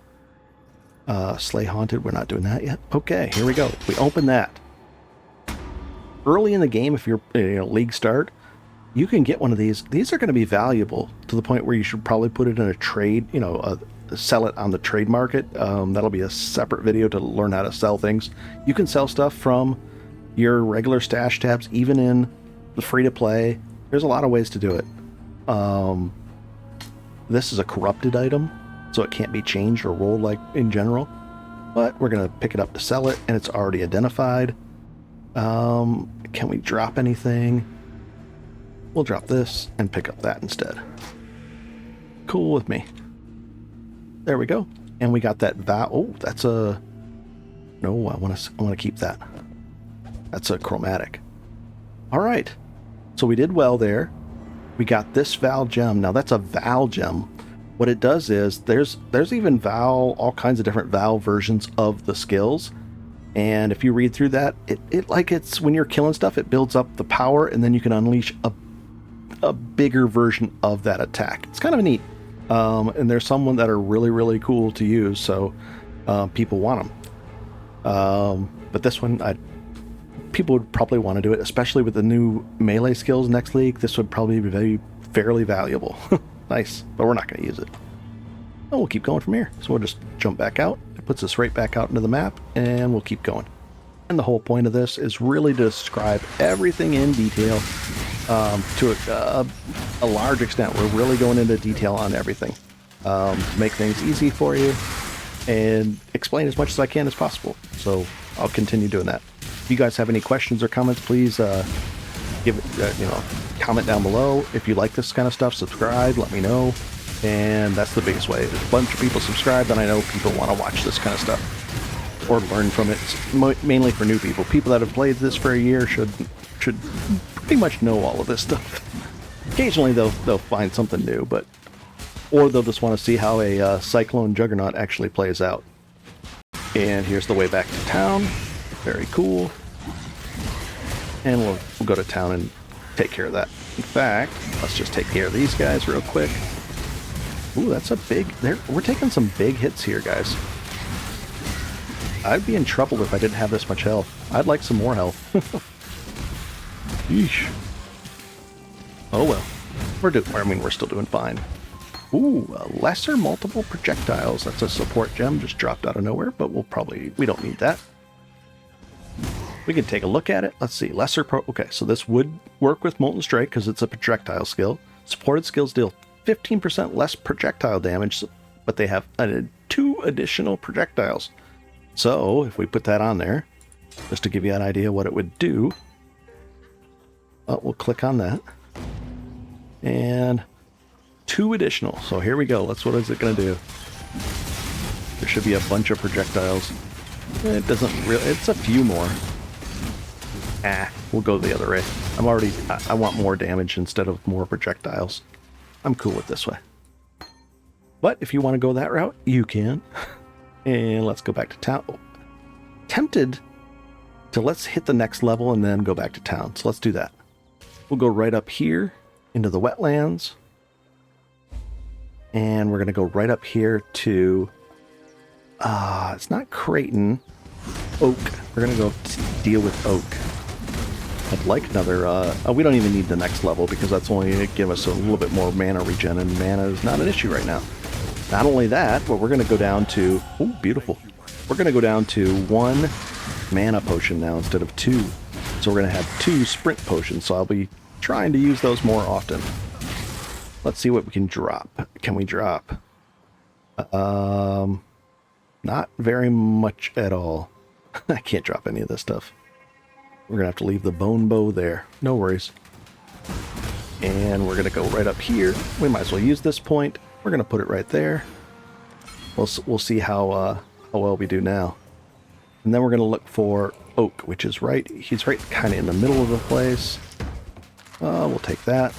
Slay Haunted. We're not doing that yet. Okay, here we go. We open that. Early in the game, if you're league start, you can get one of these. These are going to be valuable to the point where you should probably put it in a trade, sell it on the trade market. That'll be a separate video to learn how to sell things. You can sell stuff from your regular stash tabs, even in the free-to-play. There's a lot of ways to do it. This is a corrupted item, so it can't be changed or rolled like in general. But we're going to pick it up to sell it, and it's already identified. Can we drop anything? We'll drop this and pick up that instead. Cool with me. There we go. And we got that vow. Oh, that's a... No, I want to keep that. That's a chromatic. All right. So we did well there. We got this Val gem. Now that's a Val gem. What it does is there's even Val, all kinds of different Val versions of the skills. And if you read through that, it's when you're killing stuff, it builds up the power, and then you can unleash a bigger version of that attack. It's kind of neat. And there's some that are really, really cool to use, so people want them. But this one, people would probably want to do it, especially with the new melee skills next league. This would probably be fairly valuable. Nice, but we're not going to use it. Oh, we'll keep going from here. So we'll just jump back out. It puts us right back out into the map, and we'll keep going. And the whole point of this is really to describe everything in detail to a large extent. We're really going into detail on everything to make things easy for you and explain as much as I can as possible. So I'll continue doing that. If you guys have any questions or comments, please give it, comment down below. If you like this kind of stuff, subscribe, let me know. And that's the biggest way. If a bunch of people subscribe, then I know people want to watch this kind of stuff or learn from it. It's mainly for new people. People that have played this for a year should pretty much know all of this stuff. Occasionally they'll find something new, or they'll just want to see how a Cyclone Juggernaut actually plays out. And here's the way back to town. Very cool. And we'll go to town and take care of that. In fact, let's just take care of these guys real quick. Ooh, that's a big... We're taking some big hits here, guys. I'd be in trouble if I didn't have this much health. I'd like some more health. Yeesh. Oh well. We're still doing fine. Ooh, lesser multiple projectiles. That's a support gem, just dropped out of nowhere, but we don't need that. We can take a look at it. Let's see, okay, so this would work with Molten Strike because it's a projectile skill. Supported skills deal 15% less projectile damage, but they have 2 additional projectiles. So if we put that on there, just to give you an idea what it would do, we'll click on that. And 2 additional. So here we go. What is it going to do? There should be a bunch of projectiles. It doesn't really, it's a few more. We'll go the other way. I want more damage instead of more projectiles. I'm cool with this way. But if you want to go that route, you can. And let's go back to town. Tempted to let's hit the next level and then go back to town. So let's do that. We'll go right up here into the wetlands. And we're going to go right up here to... it's not Creighton. Oak. We're going to go deal with Oak. I'd like another... we don't even need the next level because that's only going to give us a little bit more mana regen, and mana is not an issue right now. Not only that, but we're going to go down to... Oh, beautiful. We're going to go down to 1 mana potion now instead of 2. So we're going to have 2 sprint potions, so I'll be trying to use those more often. Let's see what we can drop. Can we drop? Not very much at all. I can't drop any of this stuff. We're going to have to leave the bone bow there. No worries. And we're going to go right up here. We might as well use this point. We're going to put it right there. We'll see how well we do now. And then we're going to look for Oak, which is right... He's right kind of in the middle of the place. We'll take that.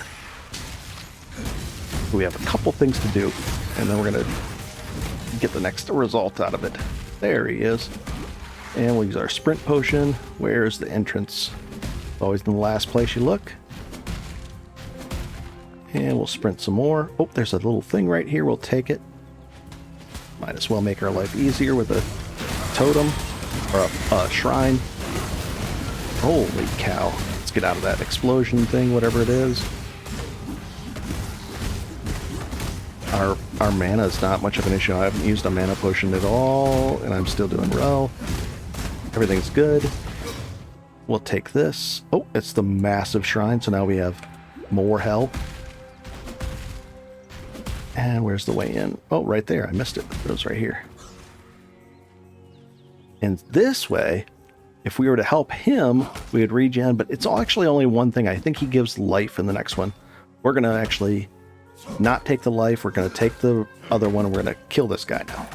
We have a couple things to do. And then we're going to get the next result out of it. There he is. And we'll use our sprint potion. Where's the entrance? Always in the last place you look. And we'll sprint some more. Oh, there's a little thing right here. We'll take it. Might as well make our life easier with a totem or a shrine. Holy cow. Let's get out of that explosion thing, whatever it is. Our mana is not much of an issue. I haven't used a mana potion at all, and I'm still doing well. Everything's good. We'll take this. Oh, it's the massive shrine, so now we have more health. And where's the way in? Oh, right there. I missed it. It was right here. And this way, if we were to help him, we would regen, but it's actually only one thing. I think he gives life in the next one. We're going to actually not take the life. We're going to take the other one, and we're going to kill this guy now.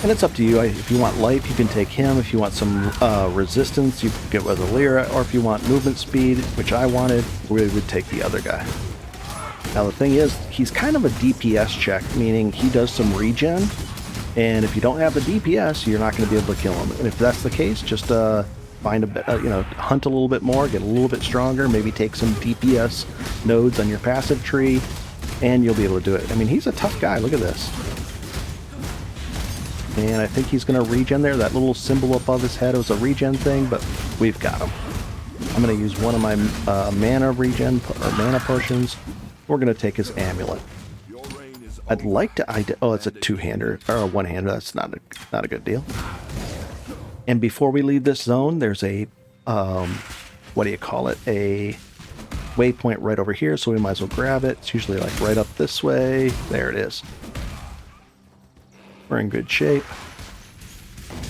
And it's up to you. If you want life, you can take him. If you want some resistance, you can get with a Lyra. Or if you want movement speed, which I wanted, we would take the other guy. Now the thing is, he's kind of a DPS check, meaning he does some regen, and if you don't have the DPS, you're not going to be able to kill him. And if that's the case, just find a bit, hunt a little bit more, get a little bit stronger, maybe take some DPS nodes on your passive tree, and you'll be able to do it. I mean, he's a tough guy. Look at this. And I think he's going to regen there. That little symbol above his head was a regen thing, but we've got him. I'm going to use one of my mana regen or mana potions. We're going to take his amulet. I'd like to... Oh, it's a two-hander, or a one-hander. That's not a good deal. And before we leave this zone, there's a... what do you call it? A waypoint right over here, so we might as well grab it. It's usually like right up this way. There it is. We're in good shape.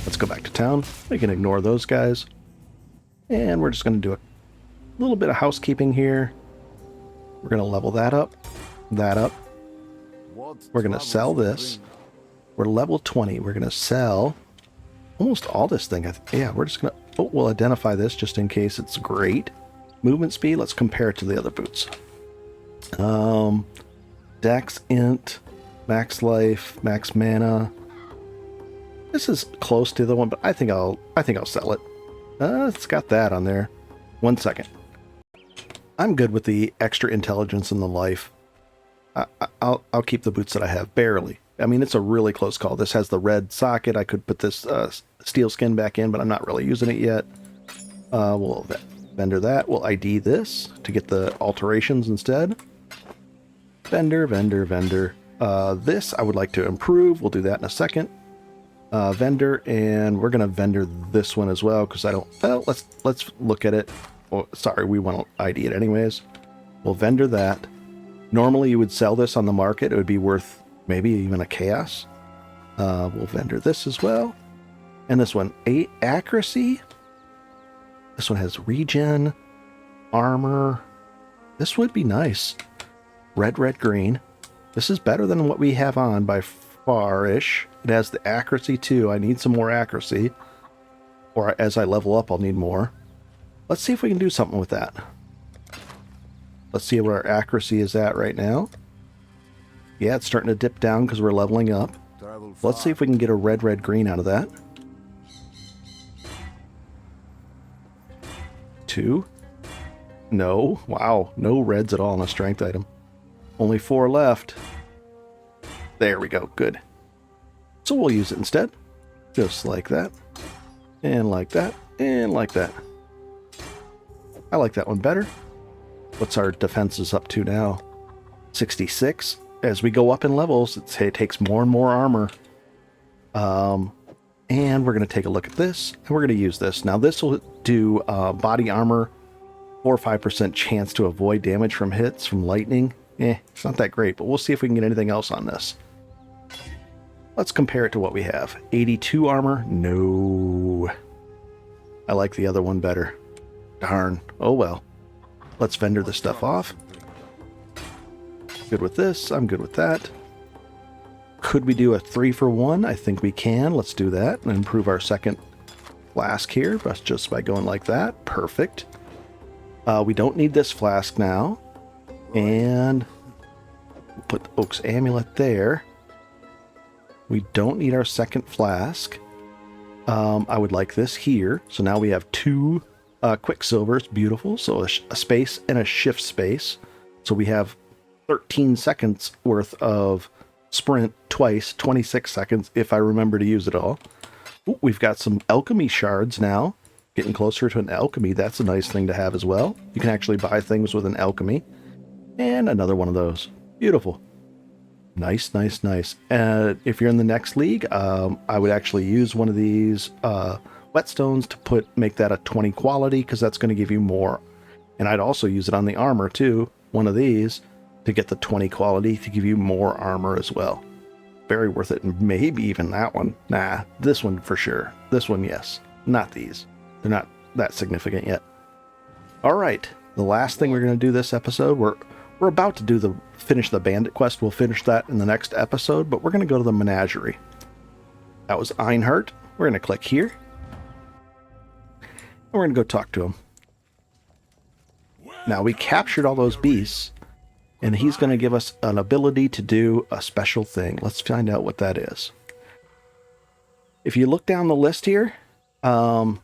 Let's go back to town. We can ignore those guys. And we're just going to do a little bit of housekeeping here. We're going to level that up. We're going to sell this. We're level 20. We're going to sell almost all this thing. Yeah, we're just going to... Oh, we'll identify this just in case it's great. Movement speed, let's compare it to the other boots. Dex, Int, max life, max mana. This is close to the one, but I think I'll sell it. It's got that on there. 1 second. I'm good with the extra intelligence and the life. I'll keep the boots that I have, barely. I mean, it's a really close call. This has the red socket. I could put this steel skin back in, but I'm not really using it yet. We'll vendor that. We'll ID this to get the alterations instead. Vendor. This I would like to improve. We'll do that in a second. Vendor, and we're going to vendor this one as well, because I don't... Well, let's look at it. Oh, sorry, we want to ID it anyways. We'll vendor that. Normally you would sell this on the market. It would be worth maybe even a chaos. We'll vendor this as well. And this one, 8 accuracy. This one has regen, armor. This would be nice. Red, green. This is better than what we have on by far-ish. It has the accuracy too. I need some more accuracy. Or as I level up, I'll need more. Let's see if we can do something with that. Let's see where our accuracy is at right now. Yeah, it's starting to dip down because we're leveling up. Let's see if we can get a red, green out of that. 2. No. Wow. No reds at all on a strength item. Only 4 left. There we go. Good. So we'll use it instead. Just like that. And like that. And like that. I like that one better. What's our defenses up to now? 66. As we go up in levels, it takes more and more armor. And we're going to take a look at this, and we're going to use this. Now this will do body armor, 4 or 5% chance to avoid damage from hits from lightning. It's not that great, but we'll see if we can get anything else on this. Let's compare it to what we have. 82 armor? No. I like the other one better. Darn. Oh well. Let's vendor this stuff off. Good with this. I'm good with that. Could we do a 3-for-1? I think we can. Let's do that and improve our second flask here just by going like that. Perfect. We don't need this flask now. And we'll put Oak's amulet there. We don't need our second flask. I would like this here. So now we have 2 Quicksilver is beautiful. So a space and a shift space. So we have 13 seconds worth of sprint twice, 26 seconds if I remember to use it all. Ooh, we've got some alchemy shards now. Getting closer to an alchemy. That's a nice thing to have as well. You can actually buy things with an alchemy. And another one of those. Beautiful. Nice, nice, nice. And if you're in the next league, I would actually use one of these whetstones to make that a 20 quality, because that's going to give you more. And I'd also use it on the armor too. One of these to get the 20 quality to give you more armor as well. Very worth it. And maybe even that one. Nah, this one for sure. This one, yes. Not these. They're not that significant yet. All right. The last thing we're going to do this episode, we're about to finish the bandit quest. We'll finish that in the next episode, but we're going to go to the menagerie. That was Einhart. We're going to click here. And we're going to go talk to him. Now, we captured all those beasts, and he's going to give us an ability to do a special thing. Let's find out what that is. If you look down the list here, he'll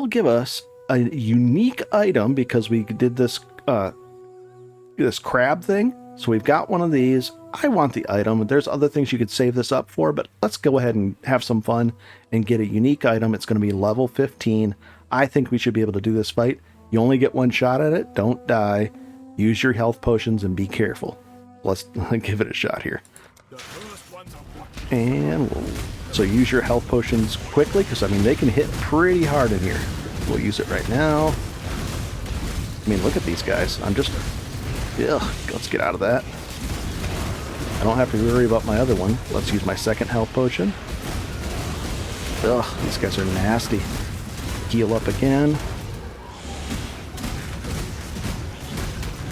give us a unique item because we did this crab thing. So we've got one of these. I want the item. There's other things you could save this up for, but let's go ahead and have some fun and get a unique item. It's going to be level 15. I think we should be able to do this fight. You only get one shot at it. Don't die. Use your health potions and be careful. Let's give it a shot here. And so use your health potions quickly, because I mean they can hit pretty hard in here. We'll use it right now. I mean, look at these guys. Let's get out of that. I don't have to worry about my other one. Let's use my second health potion. These guys are nasty. Heal up again.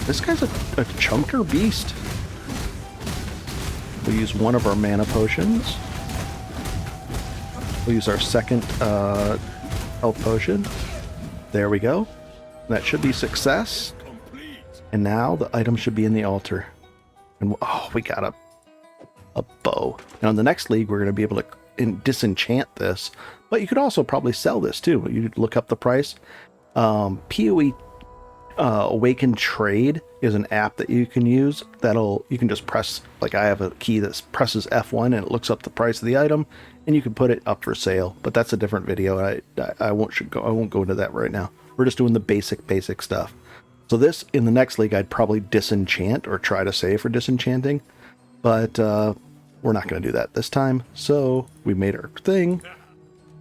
This guy's a chunker beast. We'll use one of our mana potions. We'll use our second health potion. There we go. That should be success. And now the item should be in the altar. And we got a bow. Now in the next league, we're going to be able to disenchant this. But you could also probably sell this too. You look up the price. PoE Awaken Trade is an app that you can use. You can just press, like I have a key that presses F1 and it looks up the price of the item, and you can put it up for sale. But that's a different video. I won't go into that right now. We're just doing the basic stuff. So this, in the next league, I'd probably disenchant or try to save for disenchanting, but we're not going to do that this time. So we made our thing.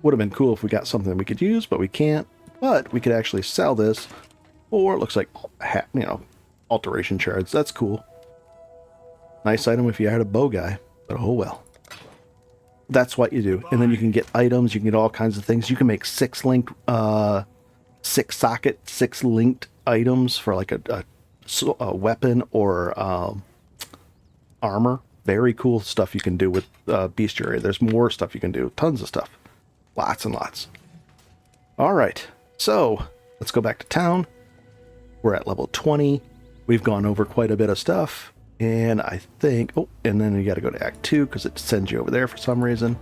Would have been cool if we got something we could use, but we can't. But we could actually sell this, or it looks like, alteration shards. That's cool. Nice item if you had a bow guy, but oh well. That's what you do. And then you can get items, you can get all kinds of things. You can make 6 linked items for like a weapon or armor. Very cool stuff you can do with bestiary. There's more stuff you can do. Tons of stuff. Lots and lots. All right. So let's go back to town. We're at level 20. We've gone over quite a bit of stuff. And I think... and then you got to go to Act 2 because it sends you over there for some reason.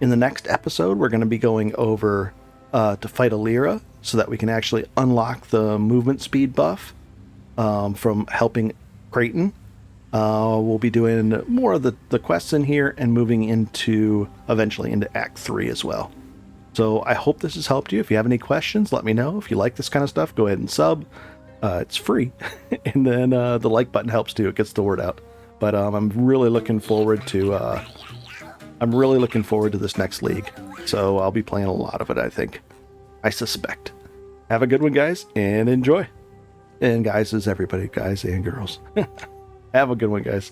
In the next episode, we're going to be going over to fight Alira so that we can actually unlock the movement speed buff from helping Creighton. We'll be doing more of the quests in here and moving eventually into Act 3 as well. So I hope this has helped you. If you have any questions, let me know. If you like this kind of stuff, go ahead and sub. It's free. And then the like button helps too. It gets the word out. But I'm really looking forward to this next league. So I'll be playing a lot of it, I think. I suspect. Have a good one, guys, and enjoy. And guys is everybody, guys and girls. Have a good one, guys.